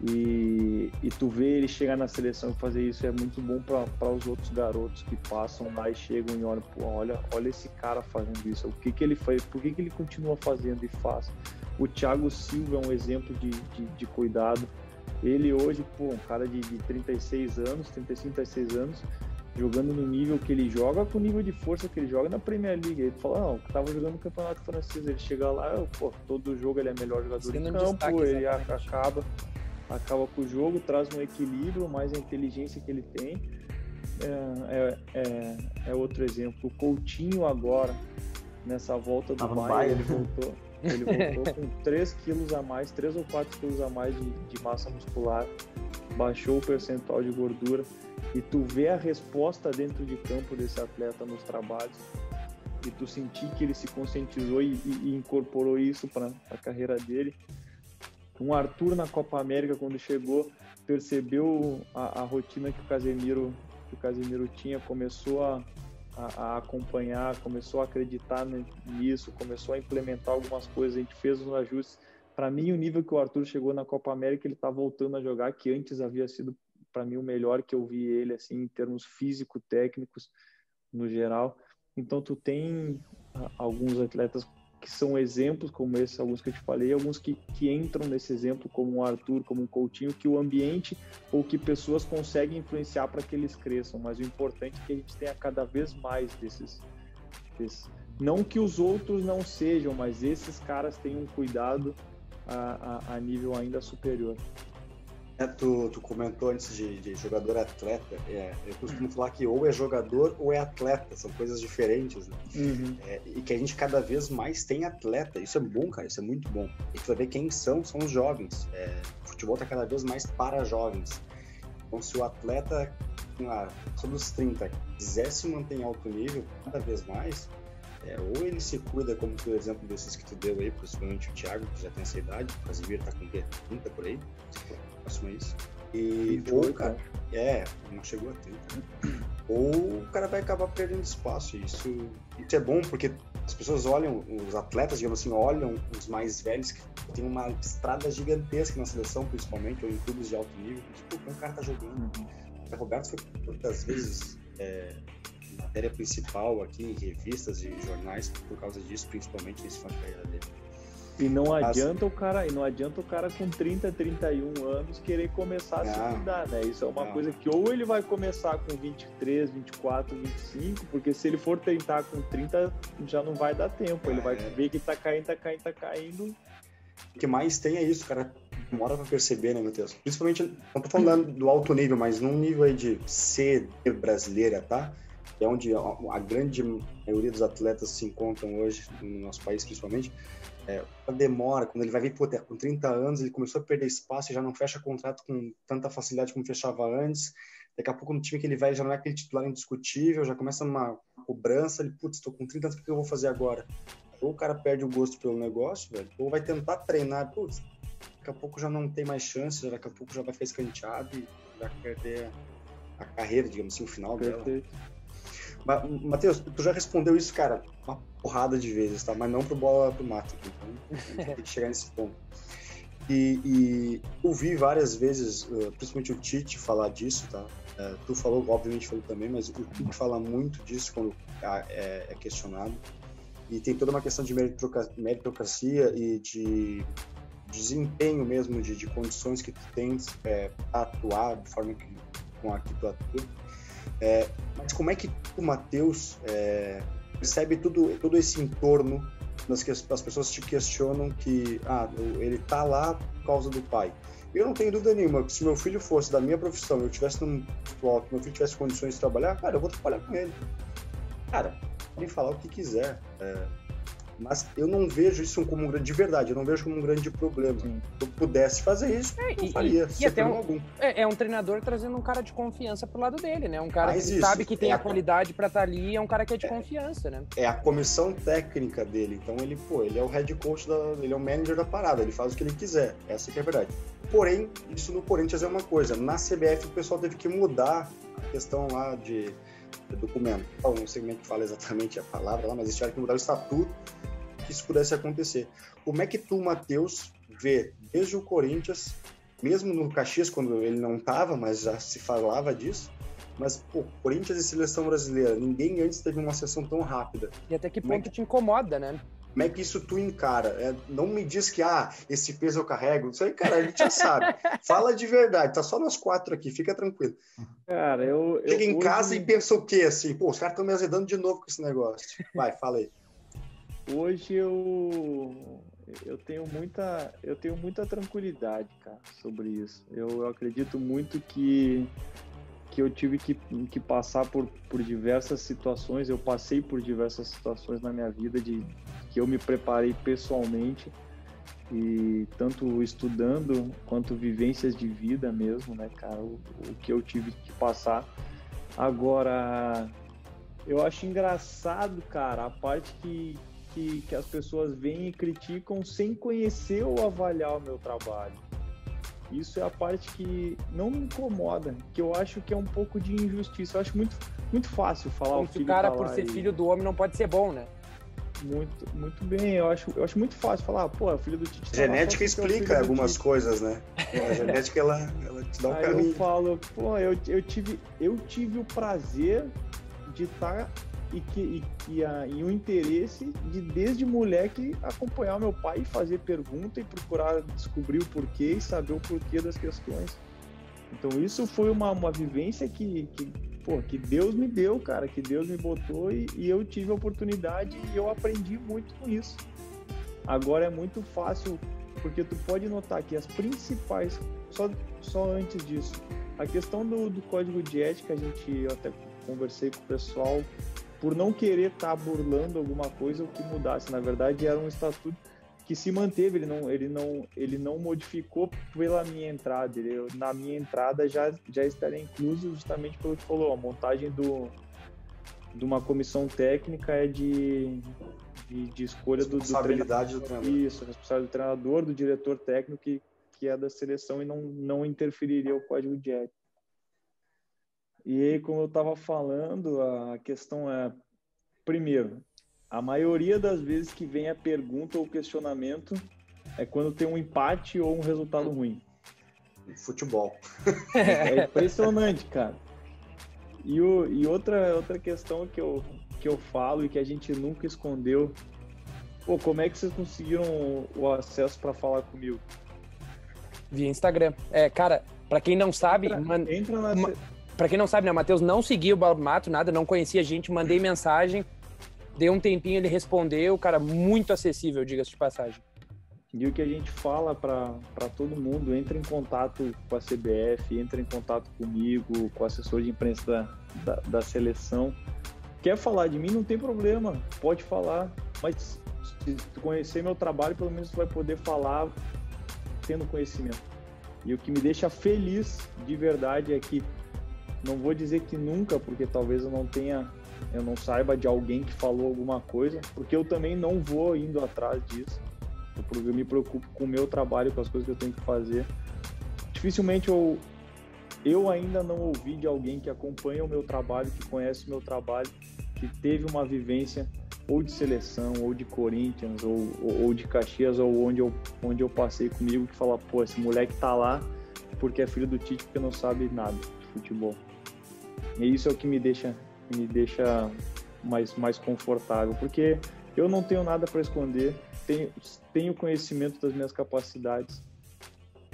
e tu vê ele chegar na seleção e fazer isso, é muito bom para os outros garotos que passam lá e chegam e olham, pô, olha esse cara fazendo isso, o que ele faz, por que ele continua fazendo e faz. O Thiago Silva é um exemplo de cuidado. Ele hoje, um cara de 35, 36 anos, jogando no nível que ele joga, com o nível de força que ele joga na Premier League. Ele fala, tava jogando no Campeonato Francês, ele chega lá, todo jogo ele é melhor jogador em campo, ele acaba com o jogo, traz um equilíbrio, mais a inteligência que ele tem. É outro exemplo. O Coutinho agora, nessa volta do Bayern, ele voltou com 3 ou 4 quilos a mais de massa muscular, baixou o percentual de gordura, e tu vê a resposta dentro de campo desse atleta nos trabalhos, e tu sentir que ele se conscientizou e incorporou isso para a carreira dele. Um Arthur na Copa América, quando chegou, percebeu a rotina que o Casemiro tinha, começou a acompanhar, começou a acreditar nisso, começou a implementar algumas coisas, a gente fez os ajustes. Para mim, o nível que o Arthur chegou na Copa América, ele está voltando a jogar, que antes havia sido, para mim, o melhor que eu vi ele, assim, em termos físico-técnicos, no geral. Então, tu tem alguns atletas que são exemplos como esses, alguns que eu te falei, alguns que entram nesse exemplo, como um Arthur, como um Coutinho, que o ambiente ou que pessoas conseguem influenciar para que eles cresçam, mas o importante é que a gente tenha cada vez mais desses. Não que os outros não sejam, mas esses caras tenham um cuidado a nível ainda superior. Tu comentou antes de jogador-atleta, eu costumo falar que ou é jogador ou é atleta, são coisas diferentes, né? Uhum. E que a gente cada vez mais tem atleta, isso é bom, cara, isso é muito bom. E tu vai ver quem são os jovens, o futebol tá cada vez mais para jovens. Então se o atleta, sobre os 30, quiser se manter em alto nível cada vez mais, ou ele se cuida, como por exemplo desses que tu deu aí, principalmente o Thiago, que já tem essa idade, o Casemiro tá com 30 por aí, próximo a isso. E ou o cara, não chegou a 30. Ou o cara vai acabar perdendo espaço. Isso é bom porque as pessoas olham, os atletas, digamos assim, olham os mais velhos que tem uma estrada gigantesca na seleção, principalmente, ou em clubes de alto nível. Tipo, o cara tá jogando. O Roberto foi muitas vezes matéria principal aqui em revistas e jornais por causa disso, principalmente nesse final de carreira dele. E não adianta o cara com 30, 31 anos querer começar a se cuidar, né? Isso é uma coisa que ou ele vai começar com 23, 24, 25, porque se ele for tentar com 30, já não vai dar tempo. Ele vai ver que tá caindo. O que mais tem é isso, cara. Demora pra perceber, né, Matheus? Principalmente, não tô falando do alto nível, mas num nível aí de C brasileira, tá? É onde a grande maioria dos atletas se encontram hoje, no nosso país principalmente. A demora, quando ele vai vir, com 30 anos, ele começou a perder espaço e já não fecha contrato com tanta facilidade como fechava antes. daqui a pouco no time que ele vai já não é aquele titular indiscutível, já começa uma cobrança, ele, putz, tô com 30 anos, o que eu vou fazer agora? Ou o cara perde o gosto pelo negócio, velho, ou vai tentar treinar, putz, daqui a pouco já não tem mais chance, daqui a pouco já vai ficar escanteado e vai perder a carreira, digamos assim, o final dela. Matheus, tu já respondeu isso, cara, uma porrada de vezes, tá? Mas não pro bola pro mato, então a gente tem que chegar nesse ponto. E ouvi várias vezes, principalmente o Tite falar disso, tá? Tu falou, obviamente falou também, mas o Tite fala muito disso quando é questionado. E tem toda uma questão de meritocracia e de desempenho mesmo, de condições que tu tens para atuar de forma com a que tu atua. Mas como é que o Matheus percebe todo esse entorno nas que as pessoas te questionam que ele tá lá por causa do pai? Eu não tenho dúvida nenhuma que se meu filho fosse da minha profissão, eu tivesse num futebol, que meu filho tivesse condições de trabalhar, cara, eu vou trabalhar com ele. Cara, podem falar o que quiser, mas eu não vejo isso como de verdade, eu não vejo como um grande problema. Se eu pudesse fazer isso, eu faria. E até um treinador trazendo um cara de confiança pro lado dele, né? Um cara que sabe que tem a qualidade para estar ali, é um cara que é de confiança, né? É a comissão técnica dele, então ele é o head coach, ele é o manager da parada, ele faz o que ele quiser, essa que é a verdade. Porém, isso no Corinthians é uma coisa, na CBF o pessoal teve que mudar a questão lá de documento. Eu não sei como é que fala exatamente a palavra lá, mas eles tiveram que mudar o estatuto que isso pudesse acontecer. Como é que tu, Matheus, vê desde o Corinthians, mesmo no Caxias, quando ele não estava, mas já se falava disso, mas, pô, Corinthians e Seleção Brasileira, ninguém antes teve uma sessão tão rápida. E até que ponto te incomoda, né? Como é que isso tu encara? Não me diz que, esse peso eu carrego. Isso aí, cara, a gente já sabe. Fala de verdade, tá só nós 4 aqui, fica tranquilo. Cara, chega em casa e pensa o quê, assim? Pô, os caras estão me azedando de novo com esse negócio. Vai, fala aí. Hoje eu tenho muita tranquilidade, cara, sobre isso. Eu acredito muito que eu tive que passar por diversas situações, eu passei por diversas situações na minha vida que eu me preparei pessoalmente, e tanto estudando quanto vivências de vida mesmo, né, cara, o que eu tive que passar. Agora, eu acho engraçado, cara, a parte que as pessoas vêm e criticam sem conhecer ou avaliar o meu trabalho. Isso é a parte que não me incomoda, que eu acho que é um pouco de injustiça. Eu acho muito fácil falar como o filho o cara, tá por ser filho do homem, não pode ser bom, né? Muito bem. Eu acho muito fácil falar, pô, o filho do Tite... Genética explica algumas coisas, né? A genética, ela te dá um caminho. Eu falo, pô, eu tive o prazer de estar e o interesse de, desde moleque, acompanhar meu pai e fazer pergunta e procurar descobrir o porquê e saber o porquê das questões. Então isso foi uma vivência que Deus me deu, cara, que Deus me botou e eu tive a oportunidade e eu aprendi muito com isso. Agora é muito fácil, porque tu pode notar que as principais, só antes disso, a questão do código de ética, eu até conversei com o pessoal, por não querer estar burlando alguma coisa, o que mudasse. Na verdade, era um estatuto que se manteve, ele não modificou pela minha entrada. Na minha entrada já estaria incluso justamente pelo que falou, a montagem de uma comissão técnica é de escolha do responsabilidade do treinador. Isso, responsabilidade do treinador, do diretor técnico que é da seleção e não interferiria o código de ética. E aí, como eu estava falando, a questão é, primeiro, a maioria das vezes que vem a pergunta ou questionamento é quando tem um empate ou um resultado ruim. Futebol. É impressionante, cara. E outra questão que eu falo e que a gente nunca escondeu, pô, como é que vocês conseguiram o acesso para falar comigo? Via Instagram. Cara, para quem não sabe... Pra quem não sabe, né, o Matheus não seguia o Bola pro Mato, nada, não conhecia a gente, mandei mensagem, deu um tempinho, ele respondeu, cara, muito acessível, diga-se de passagem. E o que a gente fala para todo mundo, entra em contato com a CBF, entra em contato comigo, com o assessor de imprensa da seleção. Quer falar de mim, não tem problema, pode falar, mas se tu conhecer meu trabalho, pelo menos tu vai poder falar tendo conhecimento. E o que me deixa feliz, de verdade, é que não vou dizer que nunca, porque talvez eu não saiba de alguém que falou alguma coisa, porque eu também não vou indo atrás disso. Eu me preocupo com o meu trabalho, com as coisas que eu tenho que fazer. Dificilmente eu ainda não ouvi de alguém que acompanha o meu trabalho, que conhece o meu trabalho, que teve uma vivência ou de seleção, ou de Corinthians, ou de Caxias, ou onde eu passei comigo, que fala, pô, esse moleque tá lá porque é filho do Tite, porque não sabe nada de futebol. E isso é o que me deixa mais confortável, porque eu não tenho nada para esconder, tenho conhecimento das minhas capacidades,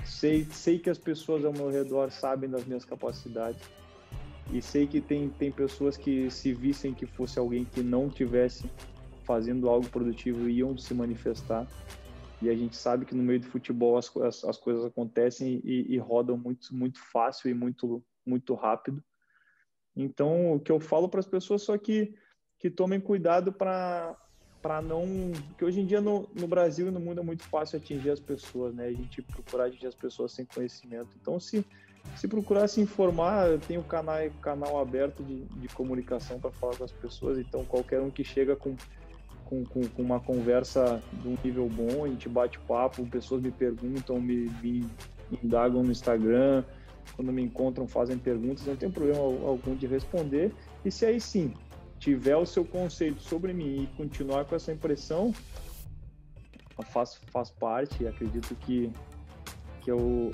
sei que as pessoas ao meu redor sabem das minhas capacidades, e sei que tem pessoas que, se vissem que fosse alguém que não tivesse fazendo algo produtivo, iam se manifestar. E a gente sabe que no meio do futebol as coisas acontecem e rodam muito fácil e muito rápido. Então, o que eu falo para as pessoas só que tomem cuidado para não... Porque hoje em dia no Brasil e no mundo é muito fácil atingir as pessoas, né? A gente procurar atingir as pessoas sem conhecimento. Então, se procurar se informar, eu tenho canal aberto de comunicação para falar com as pessoas. Então, qualquer um que chega com uma conversa de um nível bom, a gente bate papo, pessoas me perguntam, me indagam no Instagram, quando me encontram fazem perguntas, não tem problema algum de responder. E se aí sim tiver o seu conceito sobre mim e continuar com essa impressão, faz parte, e acredito que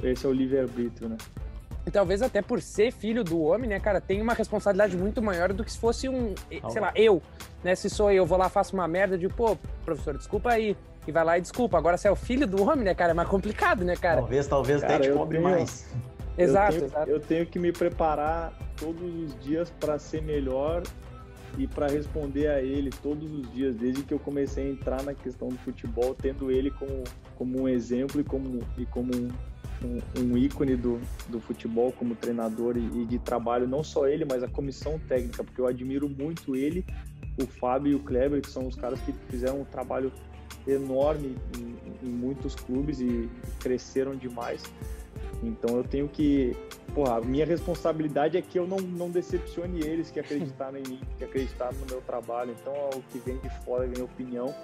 esse é o livre-arbítrio, né? E talvez até por ser filho do homem, né, cara, tem uma responsabilidade muito maior do que se fosse sei lá, eu, né, se sou eu, vou lá, faço uma merda, digo, pô, professor, desculpa aí, e vai lá e desculpa. Agora, se é o filho do homem, né, cara, é mais complicado, né, cara? Talvez cara, até te cobre mais. Exato. Eu tenho que me preparar todos os dias para ser melhor e para responder a ele todos os dias, desde que eu comecei a entrar na questão do futebol, tendo ele como um exemplo e como um ícone do futebol como treinador e de trabalho, não só ele, mas a comissão técnica, porque eu admiro muito ele, o Fábio e o Kleber, que são os caras que fizeram um trabalho enorme em muitos clubes e cresceram demais. Então eu tenho que... a minha responsabilidade é que eu não decepcione eles que acreditaram em mim, que acreditaram no meu trabalho. Então o que vem de fora, vem opinião,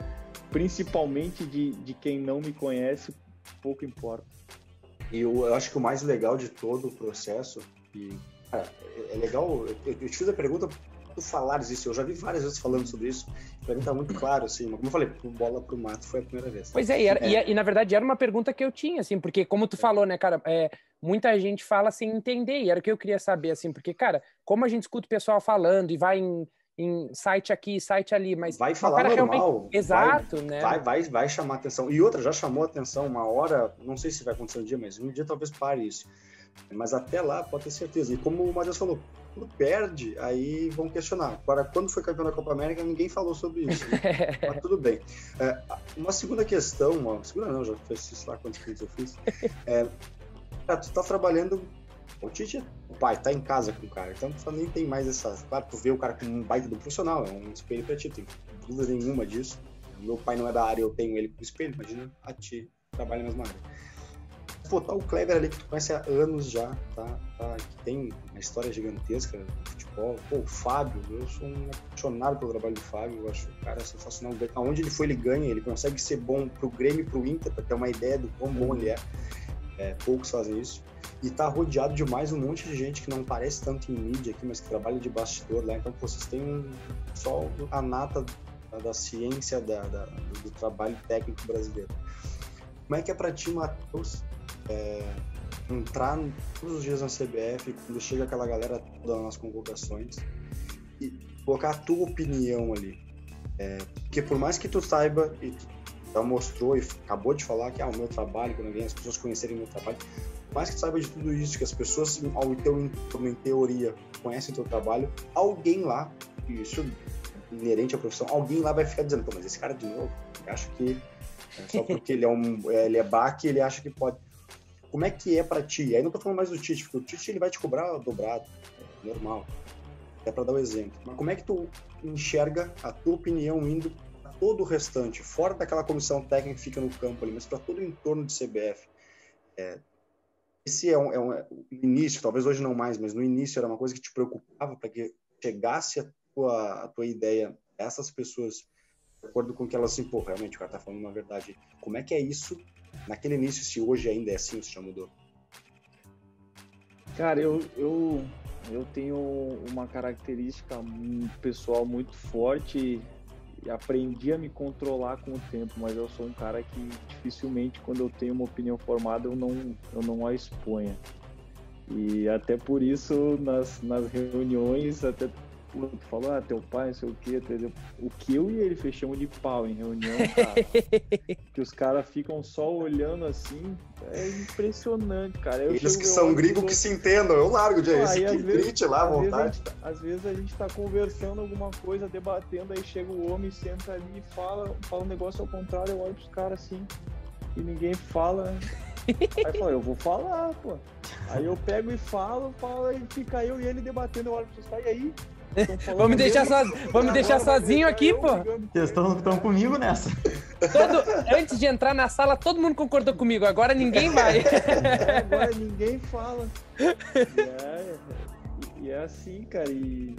principalmente de quem não me conhece, pouco importa. E eu acho que o mais legal de todo o processo, e cara, é legal, eu te fiz a pergunta por tu falares isso, eu já vi várias vezes falando sobre isso, pra mim tá muito claro, assim, mas como eu falei, bola pro mato foi a primeira vez. Pois é, e na verdade era uma pergunta que eu tinha, assim, porque como tu falou, né, cara, muita gente fala sem entender, e era o que eu queria saber, assim, porque, cara, como a gente escuta o pessoal falando e vai em site aqui, site ali, mas... Vai falar normal. Realmente... Exato, né? Vai chamar atenção. E outra, já chamou atenção uma hora, não sei se vai acontecer um dia, mas um dia talvez pare isso. Mas até lá, pode ter certeza. E como o Matheus falou, quando perde, aí vão questionar. Agora, quando foi campeão da Copa América, ninguém falou sobre isso. Né? Mas tudo bem. Uma segunda questão, já fez, sei lá quantos clientes eu fiz. Tu tá trabalhando... O Tite, o pai, tá em casa com o cara, então tu nem tem mais essa... Claro, tu vê o cara como um baita do profissional, é um espelho pra ti, tem dúvida nenhuma disso. Meu pai não é da área, eu tenho ele como espelho, imagina a ti, trabalha na mesma área. Pô, tá o Kleber ali, que tu conhece há anos já, tá? Que tem uma história gigantesca no futebol. Pô, o Fábio, eu sou um apaixonado pelo trabalho do Fábio, eu acho o cara sensacional. Aonde ele foi, ele ganha, ele consegue ser bom pro Grêmio e pro Inter, pra ter uma ideia do quão bom ele é. Poucos fazem isso. E tá rodeado de mais um monte de gente que não aparece tanto em mídia aqui, mas que trabalha de bastidor lá. Então, vocês têm só a nata da ciência do trabalho técnico brasileiro. Como é que é pra ti, Matheus, entrar todos os dias na CBF, quando chega aquela galera toda nas convocações, e colocar a tua opinião ali? Porque por mais que tu saiba, e tu já mostrou e acabou de falar que o meu trabalho, quando vem as pessoas conhecerem o meu trabalho, mais que tu saiba de tudo isso, que as pessoas ao teu entorno, em teoria, conhecem o teu trabalho, alguém lá, isso é inerente à profissão, alguém lá vai ficar dizendo, pô, mas esse cara de novo, eu acho que só porque ele é baque, ele acha que pode. Como é que é pra ti? Aí não tô falando mais do Tite, porque o Tite ele vai te cobrar dobrado, normal, é pra dar o exemplo. Mas como é que tu enxerga a tua opinião indo pra todo o restante, fora daquela comissão técnica que fica no campo ali, mas pra todo o entorno de CBF? esse no início, talvez hoje não mais, mas no início era uma coisa que te preocupava para que chegasse a tua ideia a essas pessoas, de acordo com que elas se pô, realmente o cara tá falando uma verdade. Como é que é isso naquele início, se hoje ainda é assim, ou se já mudou? Cara, eu tenho uma característica pessoal muito forte e aprendi a me controlar com o tempo, mas eu sou um cara que dificilmente, quando eu tenho uma opinião formada, eu não a exponha. E até por isso, nas reuniões, até tu falou, teu pai, não sei o quê, o que eu e ele fechamos de pau em reunião, cara, que os caras ficam só olhando assim, é impressionante, cara. Eles que são gringos que se entendam, eu largo de aí, esse que grite lá à vontade. Às vezes a gente tá conversando alguma coisa, debatendo, aí chega o homem, senta ali e fala um negócio ao contrário, eu olho pros caras assim, e ninguém fala. Aí fala, eu vou falar, pô. Aí eu pego e falo, e fica eu e ele debatendo, eu olho pros caras, e aí? Vamos me deixar sozinho aqui, pô. Vocês estão comigo nessa. Antes de entrar na sala, todo mundo concordou comigo. Agora ninguém vai. Agora ninguém fala. E é assim, cara. E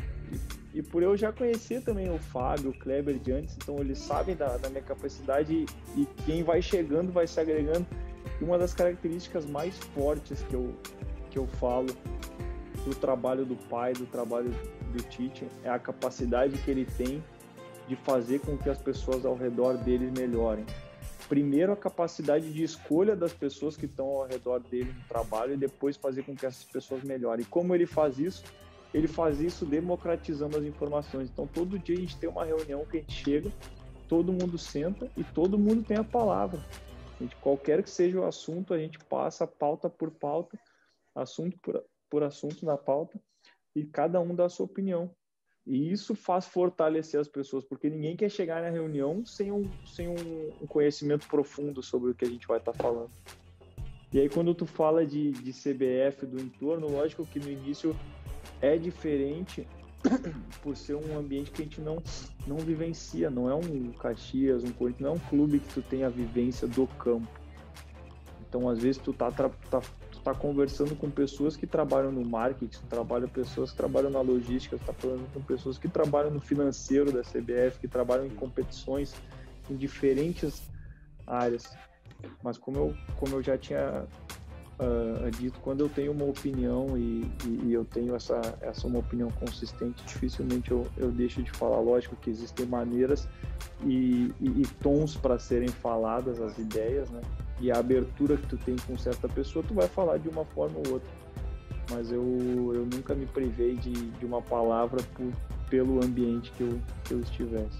por eu já conhecer também o Fábio, o Kleber de antes, então eles sabem da minha capacidade e quem vai chegando vai se agregando. E uma das características mais fortes que eu falo do trabalho do pai, do trabalho do Tite, é a capacidade que ele tem de fazer com que as pessoas ao redor dele melhorem. Primeiro, a capacidade de escolha das pessoas que estão ao redor dele no trabalho e depois fazer com que essas pessoas melhorem. E como ele faz isso? Ele faz isso democratizando as informações. Então, todo dia a gente tem uma reunião que a gente chega, todo mundo senta e todo mundo tem a palavra. Qualquer que seja o assunto, a gente passa pauta por pauta, assunto por assunto na pauta, e cada um dá a sua opinião. E isso faz fortalecer as pessoas, porque ninguém quer chegar na reunião sem um conhecimento profundo sobre o que a gente vai estar falando. E aí, quando tu fala de CBF, do entorno, lógico que no início é diferente, por ser um ambiente que a gente não vivencia, não é um Caxias, um Corinthians, não é um clube que tu tem a vivência do campo. Então, às vezes, tu tá conversando com pessoas que trabalham no marketing, pessoas que trabalham na logística, tu tá falando com pessoas que trabalham no financeiro da CBF, que trabalham em competições em diferentes áreas. Mas como eu já tinha dito, quando eu tenho uma opinião e eu tenho essa uma opinião consistente, dificilmente eu deixo de falar. Lógico que existem maneiras e tons para serem faladas as ideias, né? E a abertura que tu tem com certa pessoa, tu vai falar de uma forma ou outra. Mas eu nunca me privei de uma palavra pelo ambiente que eu estivesse.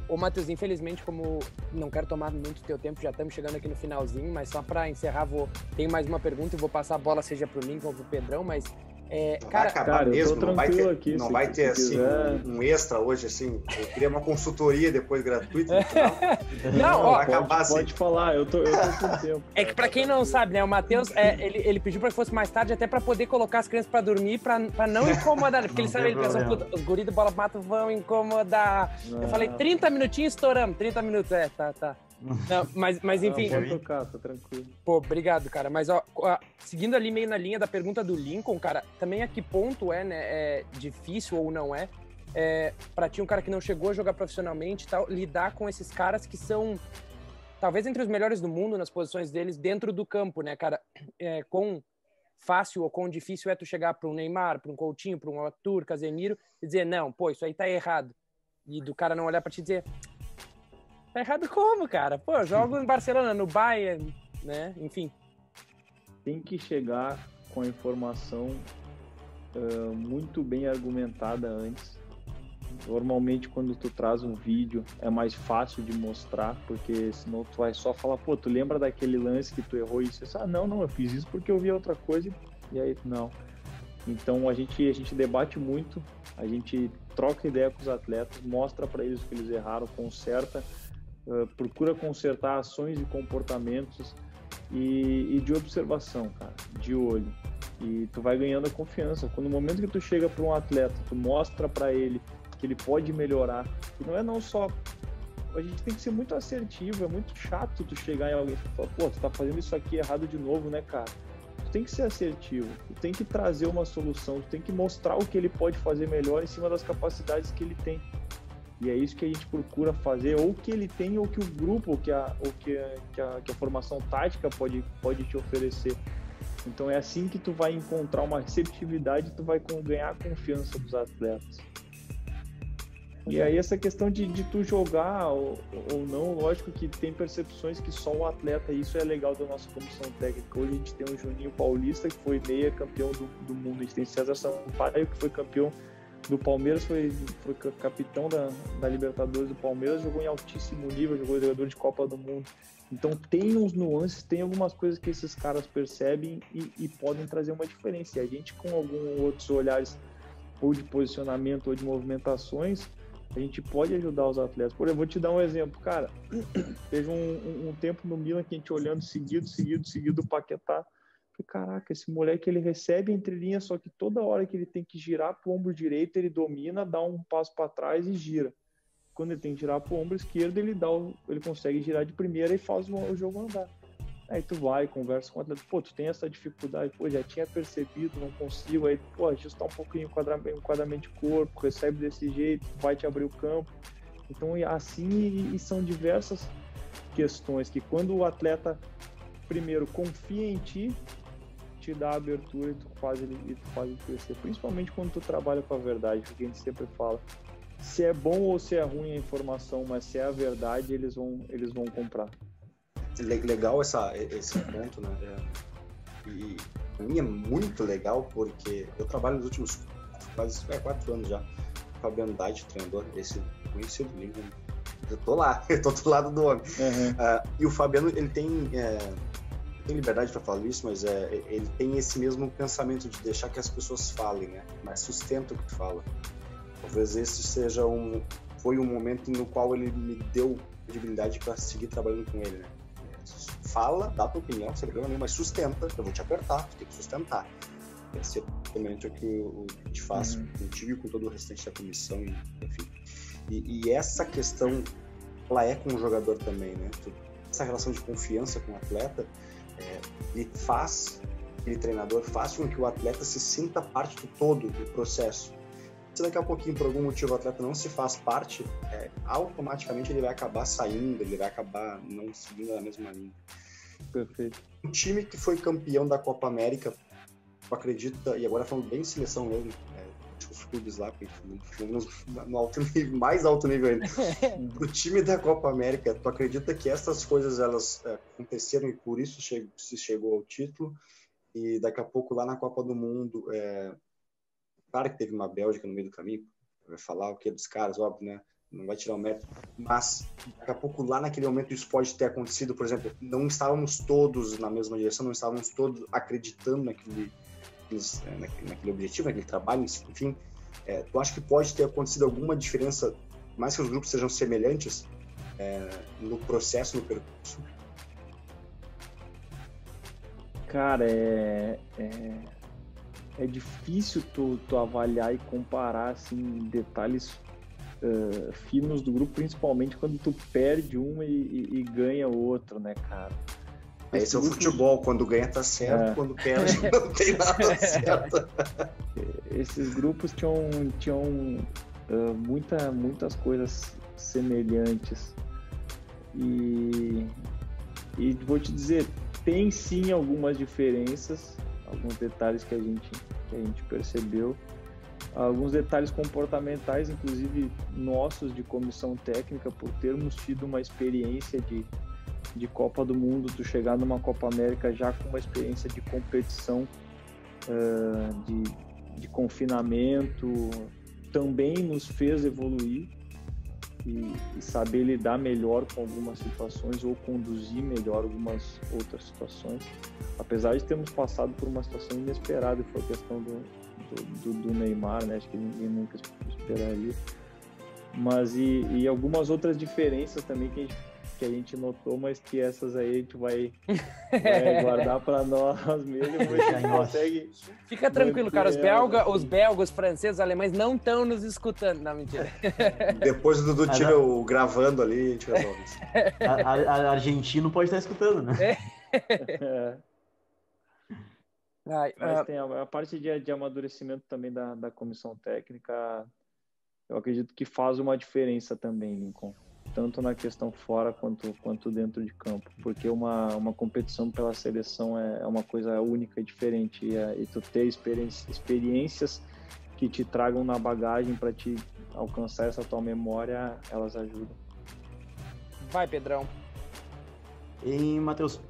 O Matheus, infelizmente, como não quero tomar muito teu tempo, já estamos chegando aqui no finalzinho, mas só para encerrar, tenho mais uma pergunta e vou passar a bola, seja pro Lincoln ou pro Pedrão, mas... cara, mesmo, não vai ter, aqui, não vai ter assim, um extra hoje, assim, eu queria uma consultoria depois gratuita no final. Não, vai acabar assim. Pode falar, eu tô com tempo. É que pra quem não sabe, né, o Matheus, ele pediu pra que fosse mais tarde, até pra poder colocar as crianças pra dormir, pra não incomodar, né? Porque ele sabe, ele pensa, puta, os guris do Bola Mato vão incomodar. Eu falei, 30 minutinhos, estouramos, 30 minutos, tá. Não, mas enfim. Pode tocar, tá tranquilo. Pô, obrigado, cara. Mas, seguindo ali meio na linha da pergunta do Lincoln, cara, também a que ponto é difícil ou não pra ti, um cara que não chegou a jogar profissionalmente e tal, lidar com esses caras que são, talvez, entre os melhores do mundo nas posições deles dentro do campo, né, cara? Quão fácil ou quão difícil é tu chegar pra um Neymar, pra um Coutinho, pra um Arthur, Casemiro e dizer, não, pô, isso aí tá errado. E do cara não olhar pra ti e dizer... Tá errado como, cara? Pô, eu jogo em Barcelona, no Bayern, né? Enfim. Tem que chegar com a informação muito bem argumentada antes. Normalmente, quando tu traz um vídeo, é mais fácil de mostrar, porque senão tu vai só falar, pô, tu lembra daquele lance que tu errou isso? Não, eu fiz isso porque eu vi outra coisa, e aí, não. Então, a gente debate muito, a gente troca ideia com os atletas, mostra para eles o que eles erraram, conserta, procura consertar ações e comportamentos e de observação, cara, de olho. E tu vai ganhando a confiança. Quando no momento que tu chega para um atleta, tu mostra para ele que ele pode melhorar, e não é não só a gente tem que ser muito assertivo, é muito chato tu chegar em alguém e falar, pô, tu tá fazendo isso aqui errado de novo, né, cara? Tu tem que ser assertivo, tu tem que trazer uma solução, tu tem que mostrar o que ele pode fazer melhor em cima das capacidades que ele tem. E é isso que a gente procura fazer, ou que ele tem, ou que o grupo, ou que a formação tática pode te oferecer. Então é assim que tu vai encontrar uma receptividade, tu vai ganhar a confiança dos atletas. E aí essa questão de tu jogar ou não, lógico que tem percepções que só o atleta, e isso é legal da nossa comissão técnica. Hoje a gente tem o Juninho Paulista, que foi meia campeão do mundo, a gente tem César Sampaio, que foi campeão do Palmeiras, foi capitão da Libertadores do Palmeiras, jogou em altíssimo nível, jogou jogador de Copa do Mundo. Então tem uns nuances, tem algumas coisas que esses caras percebem e podem trazer uma diferença. E a gente, com alguns outros olhares, ou de posicionamento, ou de movimentações, a gente pode ajudar os atletas. Por exemplo, vou te dar um exemplo, cara. Teve um tempo no Milan que a gente olhando seguido o Paquetá. Falei, caraca, esse moleque, ele recebe entre linhas, só que toda hora que ele tem que girar pro ombro direito, ele domina, dá um passo para trás e gira. Quando ele tem que girar pro ombro esquerdo, ele consegue girar de primeira e faz o jogo andar. Aí tu vai, conversa com o atleta, pô, tu tem essa dificuldade, pô, já tinha percebido, não consigo, aí, pô, ajustar um pouquinho o enquadramento de corpo, recebe desse jeito, vai te abrir o campo. Então, assim, e são diversas questões que quando o atleta, primeiro, confia em ti, te dá a abertura e tu faz ele crescer, principalmente quando tu trabalha com a verdade, porque a gente sempre fala, se é bom ou se é ruim a informação, mas se é a verdade, eles vão comprar. Legal esse ponto, né? E pra mim é muito legal porque eu trabalho nos últimos quase 4 anos já com o Fabiano Dait, treinador, esse conhecido livro. Eu tô lá, eu tô do lado do homem. Uhum. E o Fabiano, ele tem liberdade para falar isso, mas ele tem esse mesmo pensamento de deixar que as pessoas falem, né? Mas sustenta o que tu fala. Talvez esse foi um momento no qual ele me deu credibilidade para seguir trabalhando com ele, né? Fala, dá tua opinião, sem problema nenhum, mas sustenta, eu vou te apertar, tu tem que sustentar. Esse é realmente o que a gente faz contigo e com todo o restante da comissão, enfim. E essa questão, ela é com o jogador também, né? Essa relação de confiança com o atleta, aquele treinador faz com que o atleta se sinta parte do todo do processo. Se daqui a pouquinho, por algum motivo, o atleta não se faz parte, automaticamente ele vai acabar saindo, ele vai acabar não seguindo a mesma linha. Perfeito. Um time que foi campeão da Copa América, tu acredita, e agora falando bem de seleção mesmo, os clubes lá, no alto nível, mais alto nível ainda, do time da Copa América, tu acredita que essas coisas elas aconteceram e por isso se chegou ao título, e daqui a pouco lá na Copa do Mundo, claro que teve uma Bélgica no meio do caminho, vai falar o que é dos caras, óbvio, né? Não vai tirar o mérito, mas daqui a pouco lá naquele momento isso pode ter acontecido, por exemplo, não estávamos todos na mesma direção, não estávamos todos acreditando naquele objetivo, naquele trabalho, enfim. Tu acha que pode ter acontecido alguma diferença, mais que os grupos sejam semelhantes, no processo, no percurso? Cara, é difícil tu avaliar e comparar assim, detalhes finos do grupo, principalmente quando tu perde um e ganha o outro, né, cara? Esse é o futebol, quando ganha tá certo, quando perde não tem nada certo. Esses grupos tinham muitas coisas semelhantes e vou te dizer, tem sim algumas diferenças, alguns detalhes que a gente percebeu, alguns detalhes comportamentais, inclusive nossos de comissão técnica, por termos tido uma experiência de Copa do Mundo, tu chegar numa Copa América já com uma experiência de competição, de confinamento, também nos fez evoluir e saber lidar melhor com algumas situações ou conduzir melhor algumas outras situações, apesar de termos passado por uma situação inesperada, que foi a questão do Neymar, né? Acho que ninguém nunca esperaria, mas e algumas outras diferenças também que que a gente notou, mas que essas aí a gente vai guardar para nós mesmo. A gente consegue. Fica tranquilo, cara. Os belgas, os franceses, os alemães não estão nos escutando. Não, mentira. Depois do Dudu tira o gravando ali, a gente resolve isso. Argentino pode estar escutando, né? Mas tem a parte de amadurecimento também da comissão técnica, eu acredito que faz uma diferença também, Lincoln, tanto na questão fora quanto dentro de campo, porque uma competição pela seleção é uma coisa única e diferente, e tu ter experiências que te tragam na bagagem para te alcançar essa tua memória, elas ajudam. Vai, Pedrão. E, Matheus,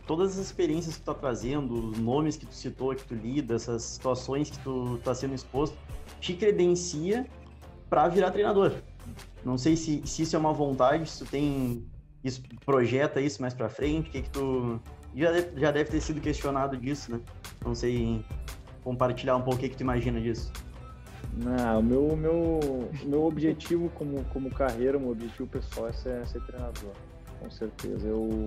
todas as experiências que tu tá trazendo, os nomes que tu citou, que tu lida, essas situações que tu tá sendo exposto, te credencia para virar treinador. Não sei se isso é uma vontade, se tu tem isso, projeta isso mais para frente, que tu já deve ter sido questionado disso, né? Não sei, compartilhar um pouco o que tu imagina disso. Não, meu objetivo como carreira, meu objetivo pessoal é ser treinador. Com certeza, eu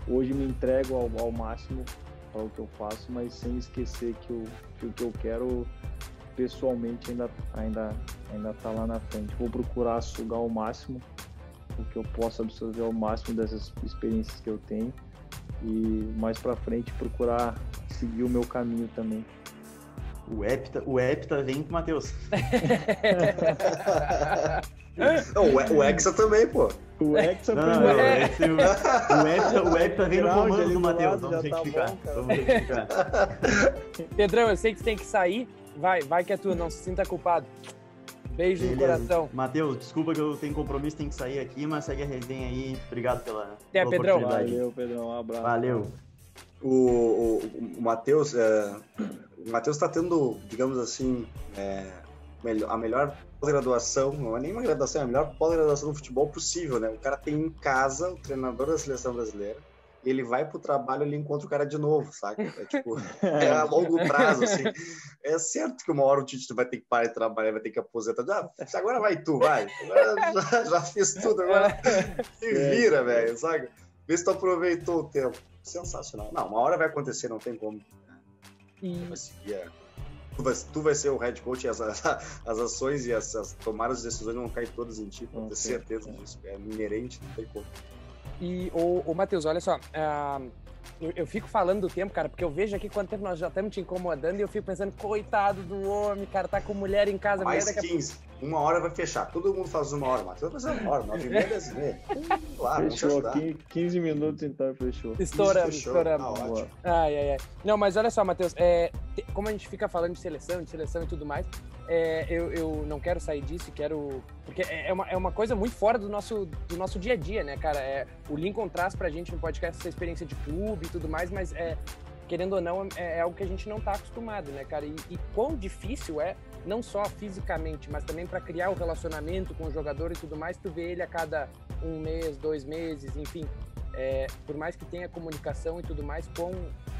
hoje me entrego ao máximo para o que eu faço, mas sem esquecer que o que eu quero pessoalmente ainda tá lá na frente. Vou procurar sugar ao máximo o que eu posso absorver ao máximo dessas experiências que eu tenho e mais para frente procurar seguir o meu caminho também. O Hepta vem com o Matheus. Não, o Hexa também, pô. O Hexa o Hepta vem no comando do Matheus. Vamos certificar. Pedrão, eu sei que você tem que sair. Vai que é tua, não se sinta culpado. Beijo no coração. Matheus, desculpa que eu tenho compromisso, tenho que sair aqui, mas segue a resenha aí. Obrigado pela Pedrão. Valeu, Pedrão. Um abraço. Valeu. O Matheus está tendo, digamos assim, a melhor pós-graduação, não é nem uma graduação, é a melhor pós-graduação do futebol possível, né? O cara tem em casa o treinador da seleção brasileira, ele vai pro trabalho e ele encontra o cara de novo, saca? É a longo prazo, assim. É certo que uma hora o Tite vai ter que parar de trabalhar, vai ter que aposentar. Agora vai tu, vai. Agora já fiz tudo, agora se vira, velho, saca? Vê se tu aproveitou o tempo. Sensacional. Não, uma hora vai acontecer, não tem como. Vai seguir tu vai ser o head coach e as ações e as tomadas de decisões vão cair todas em ti, com certeza disso. É inerente, não tem como. E, o Matheus, olha só, eu fico falando do tempo, cara, porque eu vejo aqui quanto tempo nós já estamos te incomodando e eu fico pensando, coitado do homem, cara, tá com mulher em casa. Mais 15, uma hora vai fechar, todo mundo faz uma hora, Matheus vai fazer uma hora, 9h30, 10h30. Claro, fechou, 15 minutos então, fechou. Estouramos. Tá, ai. Não, mas olha só, Matheus, como a gente fica falando de seleção e tudo mais, eu não quero sair disso, porque é uma coisa muito fora do nosso dia a dia, né, cara? O Lincoln traz pra gente no podcast essa experiência de clube e tudo mais, mas querendo ou não, é algo que a gente não tá acostumado, né, cara? E quão difícil não só fisicamente, mas também para criar o relacionamento com o jogador e tudo mais, tu vê ele a cada 1 mês, 2 meses, enfim. Por mais que tenha comunicação e tudo mais, quão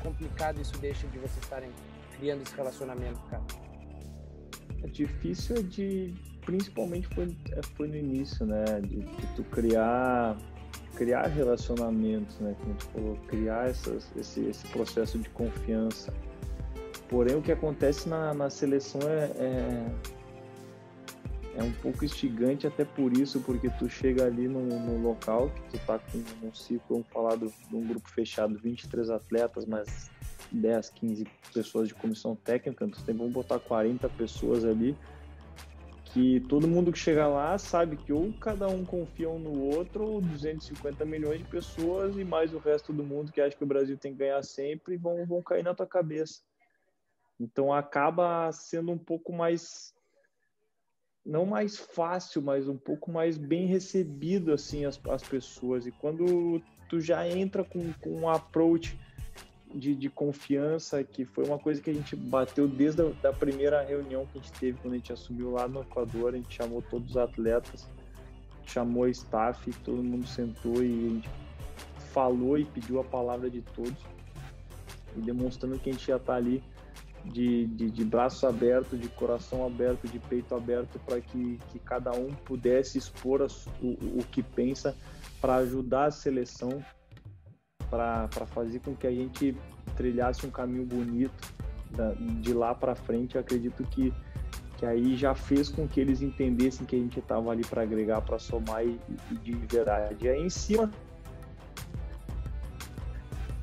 complicado isso deixa de vocês estarem criando esse relacionamento, cara? Difícil principalmente foi no início, né, de tu criar relacionamentos, né, como a gente falou, criar esse processo de confiança. Porém, o que acontece na seleção é um pouco instigante até por isso, porque tu chega ali no local, que tu tá com um ciclo, vamos falar de um grupo fechado, 23 atletas, mas 10, 15 pessoas de comissão técnica, então vamos botar 40 pessoas ali, que todo mundo que chega lá sabe que ou cada um confia um no outro, ou 250 milhões de pessoas e mais o resto do mundo que acha que o Brasil tem que ganhar sempre vão cair na tua cabeça. Então acaba sendo um pouco mais, não mais fácil, mas um pouco mais bem recebido assim as pessoas. E quando tu já entra com um approach de confiança, que foi uma coisa que a gente bateu desde a primeira reunião que a gente teve quando a gente assumiu lá no Equador, a gente chamou todos os atletas, chamou a staff, todo mundo sentou e a gente falou e pediu a palavra de todos, e demonstrando que a gente ia estar ali de braço aberto, de coração aberto, de peito aberto, para que cada um pudesse expor o que pensa para ajudar a seleção, para fazer com que a gente trilhasse um caminho bonito de lá para frente. Eu acredito que aí já fez com que eles entendessem que a gente estava ali para agregar, para somar e de verdade. E aí, em cima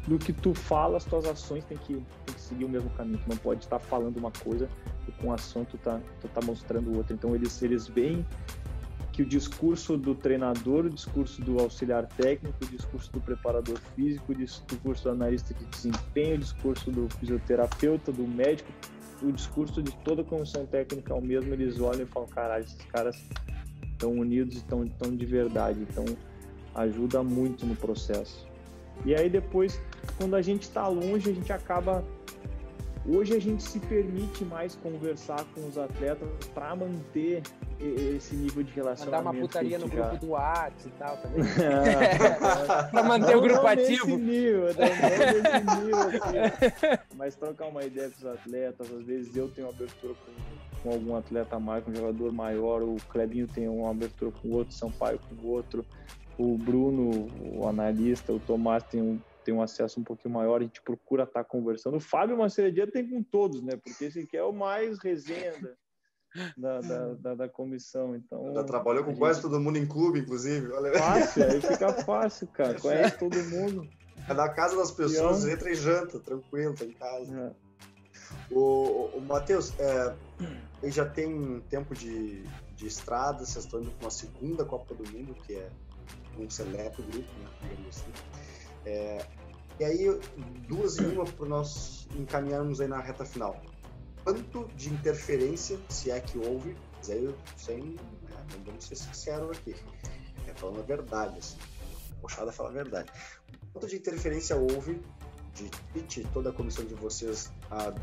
do que tu fala, as tuas ações tem que seguir o mesmo caminho. Tu não pode estar falando uma coisa e com ação tu tá mostrando outra. Então eles veem que o discurso do treinador, o discurso do auxiliar técnico, o discurso do preparador físico, o discurso do analista de desempenho, o discurso do fisioterapeuta, do médico, o discurso de toda a comissão técnica é o mesmo. Eles olham e falam, caralho, esses caras estão unidos, estão de verdade. Então ajuda muito no processo. E aí depois, quando a gente está longe, a gente acaba... Hoje a gente se permite mais conversar com os atletas para manter esse nível de relacionamento. Mandar uma putaria no grupo do WhatsApp e tal também. Para manter o grupo ativo. Não nesse nível, assim. Mas trocar uma ideia com os atletas. Às vezes eu tenho uma abertura com algum atleta mais, com um jogador maior. O Clebinho tem uma abertura com o outro, Sampaio com o outro. O Bruno, o analista, o Tomás tem um acesso um pouquinho maior, a gente procura estar conversando. O Fábio Maceredia tem com todos, né? Porque esse aqui é o mais resenha da comissão. Então, já trabalhou com quase todo mundo em clube, inclusive. Olha. Fácil, aí fica fácil, cara. Conhece todo mundo. É da casa das pessoas, entra e janta, tranquilo, tá em casa. O Matheus, ele já tem um tempo de estrada, vocês estão indo para uma segunda Copa do Mundo, que é um seleto grupo, né? Digamos assim. E aí, 2 em 1 para nós encaminharmos aí na reta final. Quanto de interferência, se é que houve, mas aí não vamos ser sinceros aqui, falando a verdade, assim, puxada a falar a verdade. Quanto de interferência houve de toda a comissão de vocês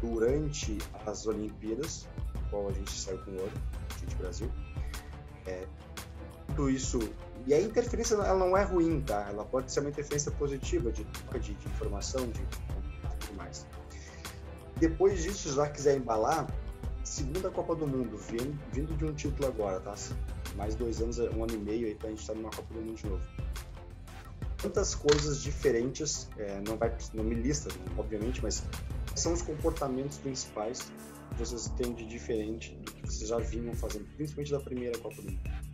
durante as Olimpíadas, qual a gente saiu com ouro, gente Brasil, tudo isso. E a interferência, ela não é ruim, tá? Ela pode ser uma interferência positiva, de informação, de tudo mais. Depois disso, se já quiser embalar, segunda Copa do Mundo, vindo de um título agora, tá? Mais 2 anos, 1 ano e meio aí pra gente estar numa Copa do Mundo de novo. Quantas coisas diferentes, não me lista, obviamente, mas são os comportamentos principais que vocês têm de diferente do que vocês já vinham fazendo, principalmente da primeira Copa do Mundo?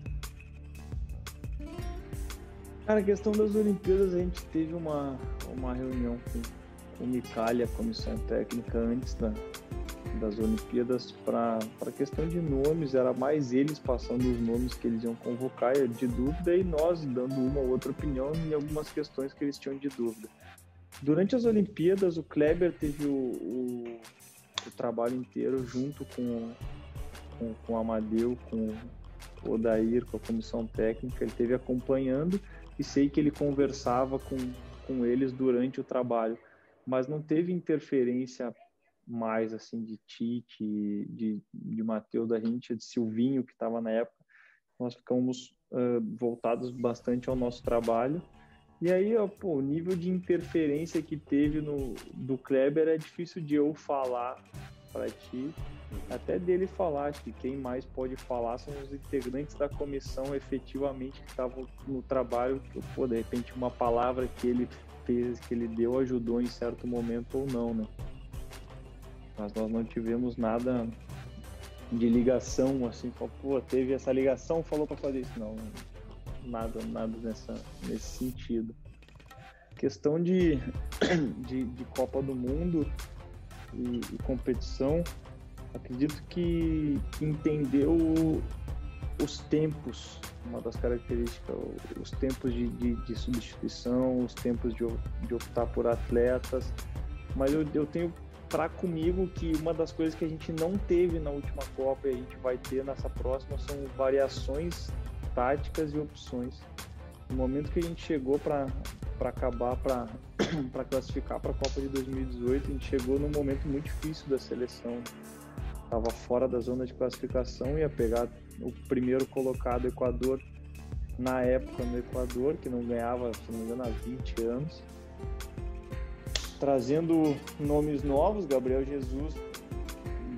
Cara, a questão das Olimpíadas, a gente teve uma reunião com o Micali, a comissão técnica, antes das Olimpíadas, para a questão de nomes. Era mais eles passando os nomes que eles iam convocar de dúvida e nós dando uma ou outra opinião em algumas questões que eles tinham de dúvida. Durante as Olimpíadas, o Kleber teve o trabalho inteiro junto com o Amadeu, com o Odair, com a comissão técnica. Ele esteve acompanhando e sei que ele conversava com eles durante o trabalho, mas não teve interferência mais assim de Tite, de Matheus, da gente, de Silvinho, que estava na época. Nós ficamos voltados bastante ao nosso trabalho. E aí, o nível de interferência que teve do Kleber é difícil de eu falar para ti, até dele falar. Acho que quem mais pode falar são os integrantes da comissão efetivamente que estavam no trabalho, que, de repente uma palavra que ele fez, que ele deu, ajudou em certo momento ou não, né? Mas nós não tivemos nada de ligação, assim, teve essa ligação, falou para fazer isso. Não, nada nesse sentido. Questão de Copa do Mundo e competição, acredito que entendeu os tempos, uma das características, os tempos de substituição, os tempos de optar por atletas, mas eu tenho comigo que uma das coisas que a gente não teve na última Copa e a gente vai ter nessa próxima são variações táticas e opções. No momento que a gente chegou para classificar para a Copa de 2018, a gente chegou num momento muito difícil da seleção. Estava fora da zona de classificação, ia pegar o primeiro colocado, Equador, na época no Equador, que não ganhava, se não me engano, há 20 anos. Trazendo nomes novos, Gabriel Jesus,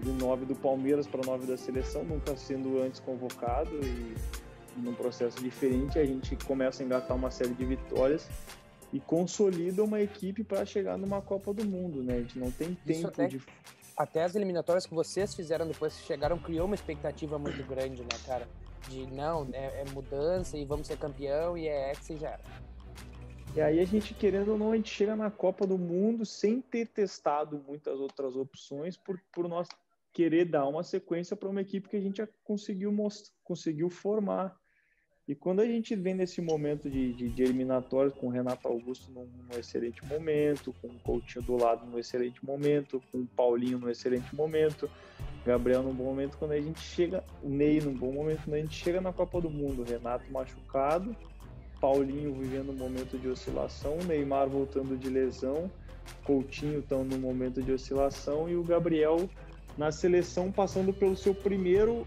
de 9 do Palmeiras para 9 da seleção, nunca sendo antes convocado, num processo diferente, a gente começa a engatar uma série de vitórias e consolida uma equipe para chegar numa Copa do Mundo, né? A gente não tem tempo Até as eliminatórias que vocês fizeram depois que chegaram criou uma expectativa muito grande, né, cara? De não, é mudança e vamos ser campeão e é que já era. E aí a gente, querendo ou não, a gente chega na Copa do Mundo sem ter testado muitas outras opções por nós querer dar uma sequência para uma equipe que a gente já conseguiu formar. E quando a gente vem nesse momento de eliminatórias, com o Renato Augusto num excelente momento, com o Coutinho do lado num excelente momento, com o Paulinho num excelente momento, Gabriel num bom momento, quando a gente chega, o Ney num bom momento, quando a gente chega na Copa do Mundo, Renato machucado, Paulinho vivendo um momento de oscilação, Neymar voltando de lesão, Coutinho estão num momento de oscilação e o Gabriel na seleção passando pelo seu primeiro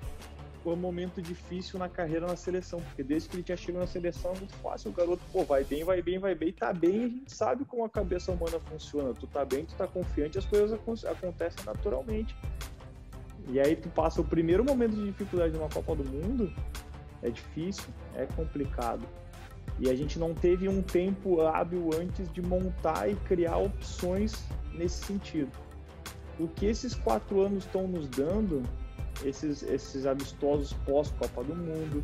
momento difícil na carreira na seleção, porque desde que ele tinha chegado na seleção é muito fácil, o garoto, vai bem, e tá bem, a gente sabe como a cabeça humana funciona, tu tá bem, tu tá confiante, as coisas acontecem naturalmente. E aí tu passa o primeiro momento de dificuldade numa Copa do Mundo, é difícil, é complicado. E a gente não teve um tempo hábil antes de montar e criar opções nesse sentido. O que esses 4 anos estão nos dando, esses amistosos pós-Copa do Mundo,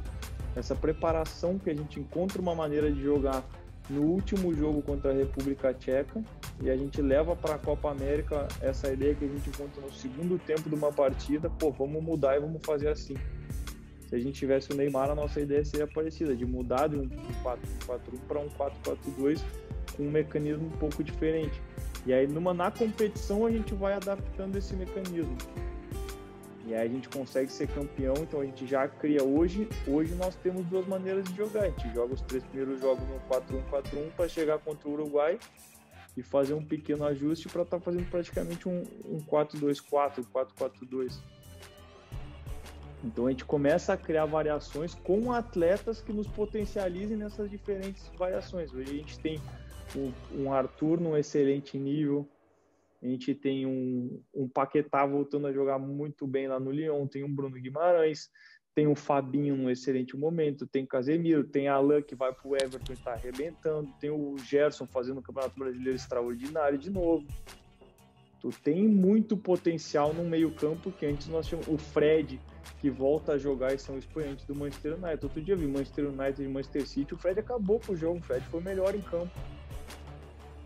essa preparação que a gente encontra uma maneira de jogar no último jogo contra a República Tcheca e a gente leva para a Copa América essa ideia que a gente encontra no segundo tempo de uma partida, vamos mudar e vamos fazer assim. Se a gente tivesse o Neymar, a nossa ideia seria parecida, de mudar de um 4-4-1 para um 4-4-2 com um mecanismo um pouco diferente. E aí na competição a gente vai adaptando esse mecanismo. E aí a gente consegue ser campeão, então a gente já cria hoje nós temos 2 maneiras de jogar. A gente joga os 3 primeiros jogos no 4-1-4-1 para chegar contra o Uruguai e fazer um pequeno ajuste para estar fazendo praticamente um 4-2-4, 4-4-2. Então a gente começa a criar variações com atletas que nos potencializem nessas diferentes variações. Hoje a gente tem um Arthur num excelente nível, a gente tem um Paquetá voltando a jogar muito bem lá no Lyon, tem um Bruno Guimarães, tem o Fabinho num excelente momento, tem Casemiro, tem Alan que vai pro Everton e está arrebentando, tem o Gerson fazendo um Campeonato Brasileiro extraordinário de novo. Tu tem muito potencial no meio campo que antes nós tínhamos o Fred, que volta a jogar e são expoentes do Manchester United. Outro dia eu vi Manchester United e Manchester City, o Fred acabou com o jogo, o Fred foi melhor em campo.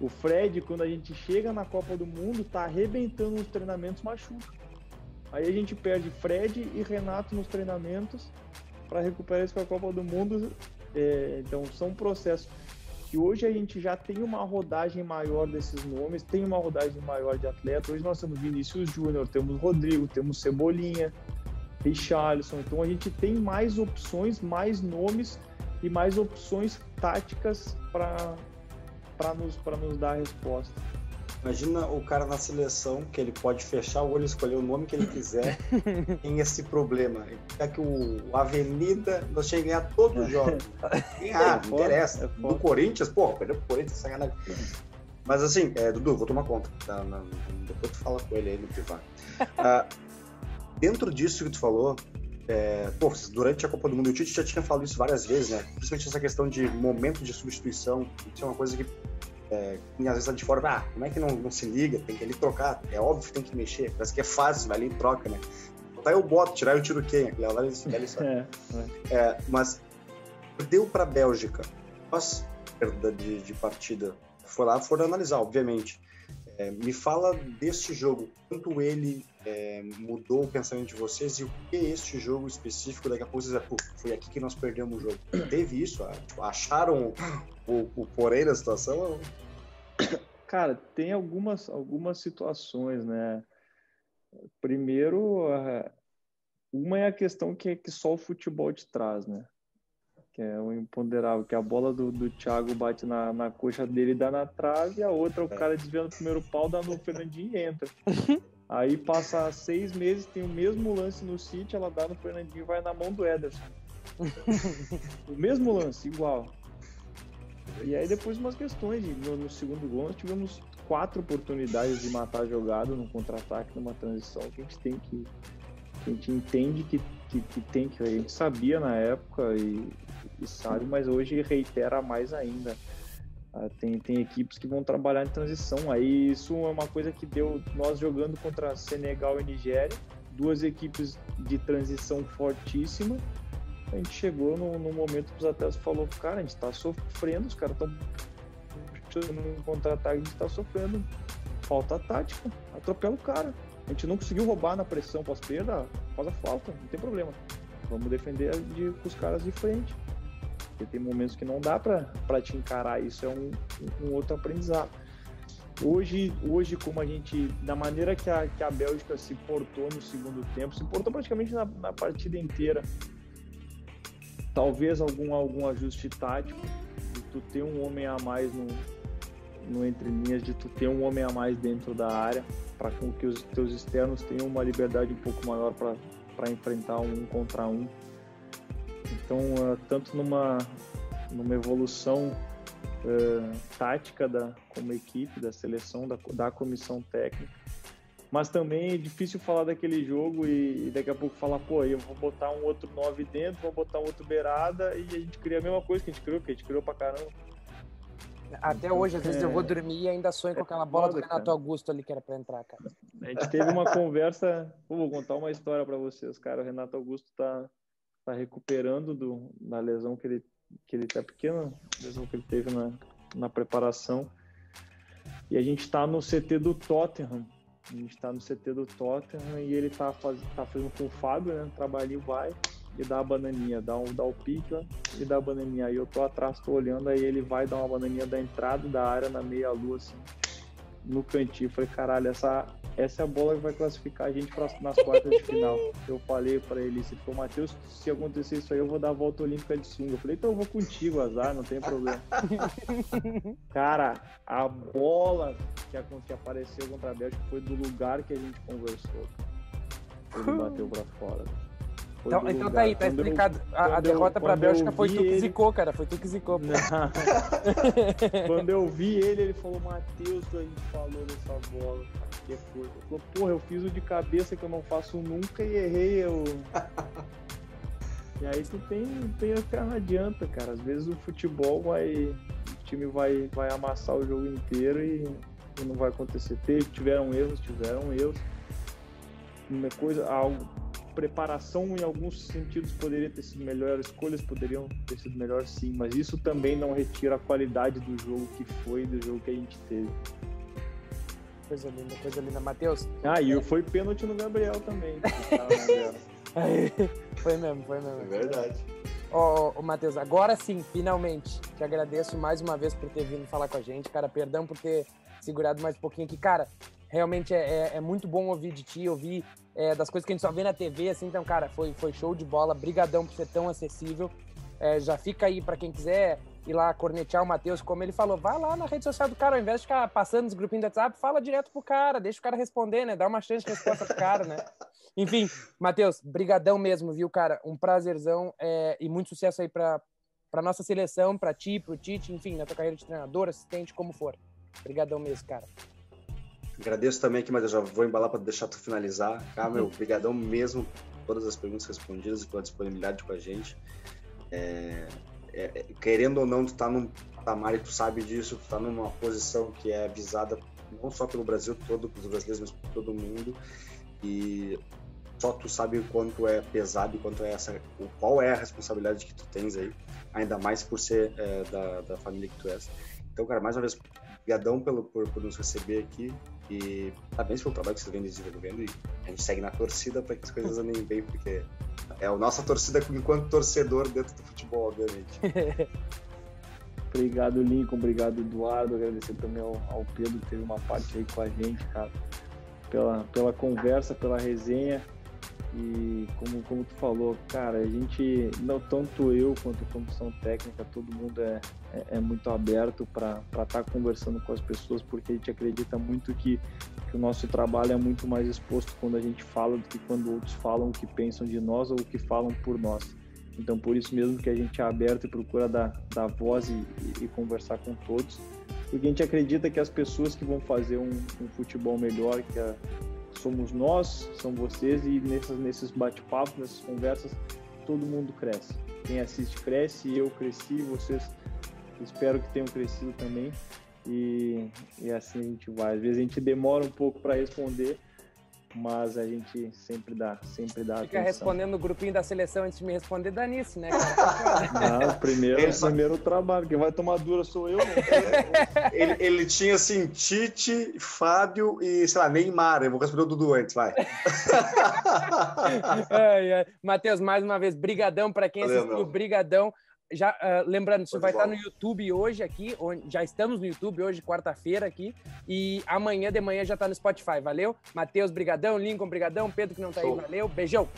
O Fred, quando a gente chega na Copa do Mundo, tá arrebentando nos treinamentos, machuca. Aí a gente perde Fred e Renato nos treinamentos para recuperar isso para a Copa do Mundo. Então são processos que hoje a gente já tem uma rodagem maior desses nomes, tem uma rodagem maior de atletas. Hoje nós temos Vinícius Júnior, temos Rodrigo, temos Cebolinha, Richarlison. Então a gente tem mais opções, mais nomes e mais opções táticas para nos dar a resposta. Imagina o cara na seleção, que ele pode fechar o olho e escolher o nome que ele quiser, tem esse problema. É que o Avenida, nós tínhamos que ganhar todos os jogos. Não interessa. Do Corinthians, perdeu pro Corinthians, sacanagem. Mas assim, Dudu, vou tomar conta. Tá? Depois tu fala com ele aí no privado. Dentro disso que tu falou, durante a Copa do Mundo, o Tite já tinha falado isso várias vezes, né? Principalmente essa questão de momento de substituição. Isso é uma coisa que às vezes tá de fora, como é que não se liga? Tem que ali trocar. É óbvio que tem que mexer. Parece que é fácil, vai ali e troca, né? Botar eu boto, tirar eu tiro quem? Aquela velha história. Mas perdeu pra Bélgica. Pós perda de partida. Foram analisar, obviamente. Me fala deste jogo, quanto ele mudou o pensamento de vocês e o que é este jogo específico, daqui a pouco vocês foi aqui que nós perdemos o jogo. Teve isso? Acharam o porém da situação? Cara, tem algumas situações, né? Primeiro, uma é a questão que só o futebol te traz, né? Que é o imponderável, que a bola do Thiago bate na coxa dele e dá na trave, e a outra o cara desvia no primeiro pau, dá no Fernandinho e entra. Aí passa 6 meses, tem o mesmo lance no City, ela dá no Fernandinho e vai na mão do Ederson. O mesmo lance, igual. E aí depois umas questões, no segundo gol nós tivemos 4 oportunidades de matar a jogada num contra-ataque, numa transição, que a gente entende que tem, que a gente sabia na época e sabe, mas hoje reitera mais ainda. Tem equipes que vão trabalhar em transição. Aí isso é uma coisa que deu nós jogando contra Senegal e Nigéria, 2 equipes de transição fortíssima. A gente chegou no momento que os atletas falaram, cara, a gente tá sofrendo, os caras estão no contra-ataque, a gente tá sofrendo. Falta tática, atropela o cara. A gente não conseguiu roubar na pressão pós-perda, faz a falta, não tem problema. Vamos defender com os caras de frente. Porque tem momentos que não dá para te encarar, isso é um outro aprendizado. Hoje, como a gente, da maneira que a Bélgica se portou no segundo tempo, se portou praticamente na partida inteira, talvez algum ajuste tático, de tu ter um homem a mais no entre linhas, de tu ter um homem a mais dentro da área, para que os teus externos tenham uma liberdade um pouco maior para enfrentar um contra um. Então, tanto numa evolução tática como equipe, da seleção, da comissão técnica, mas também é difícil falar daquele jogo e daqui a pouco falar, pô, eu vou botar um outro 9 dentro, vou botar um outro beirada, e a gente cria a mesma coisa que a gente criou, porque a gente criou pra caramba. Até hoje, às vezes eu vou dormir e ainda sonho com aquela bola do Renato Augusto ali que era pra entrar, cara. A gente teve uma conversa, vou contar uma história pra vocês, cara. O Renato Augusto tá recuperando da lesão que ele tá pequena, lesão que ele teve na preparação. E a gente tá no CT do Tottenham. E ele tá fazendo com o Fábio, né? Trabalhinho vai e dá a bananinha, dá o pique e dá a bananinha. Aí eu tô atrás, tô olhando, aí ele vai dar uma bananinha da entrada da área na meia-lua, assim, no cantinho. Eu falei, caralho, essa é a bola que vai classificar a gente nas quartas de final. Eu falei pra ele, se for Matheus, se acontecer isso aí, eu vou dar a volta olímpica de sunga. Eu falei, então eu vou contigo, azar, não tem problema. Cara, a bola que apareceu contra a Bélgica foi do lugar que a gente conversou. Ele bateu pra fora. Então tá aí, tá explicado. A derrota pra Bélgica foi tu que zicou, cara. Foi tu que zicou. Quando eu vi ele falou, Matheus, que a gente falou dessa bola. Que foi? Ele falou, porra, eu fiz o de cabeça que eu não faço nunca e errei. E aí tu tem que não adianta, cara. Às vezes o futebol o time vai amassar o jogo inteiro e não vai acontecer. Tiveram erros. Uma coisa, preparação em alguns sentidos poderia ter sido melhor, escolhas poderiam ter sido melhor, sim, mas isso também não retira a qualidade do jogo do jogo que a gente teve. Coisa linda. Matheus? E foi pênalti no Gabriel também. Foi mesmo. É verdade. Ô, Matheus, agora sim, finalmente, te agradeço mais uma vez por ter vindo falar com a gente, cara, perdão por ter segurado mais um pouquinho aqui, cara, realmente é muito bom ouvir de ti, ouvir das coisas que a gente só vê na TV, assim, então, cara, foi show de bola, brigadão por ser tão acessível, já fica aí pra quem quiser ir lá cornetear o Matheus, como ele falou, vai lá na rede social do cara, ao invés de ficar passando nos grupinhos do WhatsApp, fala direto pro cara, deixa o cara responder, né, dá uma chance de resposta pro cara, né. Enfim, Matheus, brigadão mesmo, viu, cara, um prazerzão e muito sucesso aí pra nossa seleção, pra ti, pro Tite, enfim, na tua carreira de treinador, assistente, como for. Brigadão mesmo, cara. Agradeço também aqui, mas eu já vou embalar para deixar tu finalizar. Cara, meu, brigadão mesmo por todas as perguntas respondidas e pela disponibilidade com a gente. Querendo ou não, tu tá num patamar e tu sabe disso, tu tá numa posição que é visada não só pelo Brasil todo, pelos brasileiros, mas por todo mundo. E só tu sabe o quanto é pesado e qual é a responsabilidade que tu tens aí, ainda mais por ser da família que tu és. Então, cara, mais uma vez, obrigadão por nos receber aqui e parabéns pelo trabalho que vocês vêm desenvolvendo e a gente segue na torcida para que as coisas andem bem, porque é a nossa torcida enquanto torcedor dentro do futebol, obviamente. Obrigado, Lincoln, obrigado, Eduardo, agradecer também ao Pedro que teve uma parte aí com a gente, cara, pela conversa, pela resenha. E como tu falou, cara, a gente, não tanto eu quanto a comissão técnica, todo mundo é muito aberto para estar conversando com as pessoas, porque a gente acredita muito que o nosso trabalho é muito mais exposto quando a gente fala do que quando outros falam o que pensam de nós ou o que falam por nós. Então, por isso mesmo que a gente é aberto e procura dar voz e conversar com todos, porque a gente acredita que as pessoas que vão fazer um futebol melhor, que somos nós, são vocês, e nesses bate-papos, nessas conversas, todo mundo cresce. Quem assiste cresce, eu cresci, vocês espero que tenham crescido também, e assim a gente vai. Às vezes a gente demora um pouco para responder, mas a gente sempre dá Fica atenção. respondendo no grupinho da seleção antes de me responder, danice, né, cara? Não, primeiro trabalho, quem vai tomar dura sou eu. Ele tinha assim, Tite, Fábio e, sei lá, Neymar. Eu vou responder o Dudu antes, vai. Matheus, mais uma vez, brigadão para quem assistiu, brigadão. Já, lembrando, isso vai estar no YouTube hoje aqui, já estamos no YouTube hoje, quarta-feira aqui, e amanhã de manhã já está no Spotify, valeu? Matheus, brigadão, Lincoln, brigadão, Pedro que não tá aí, valeu, beijão!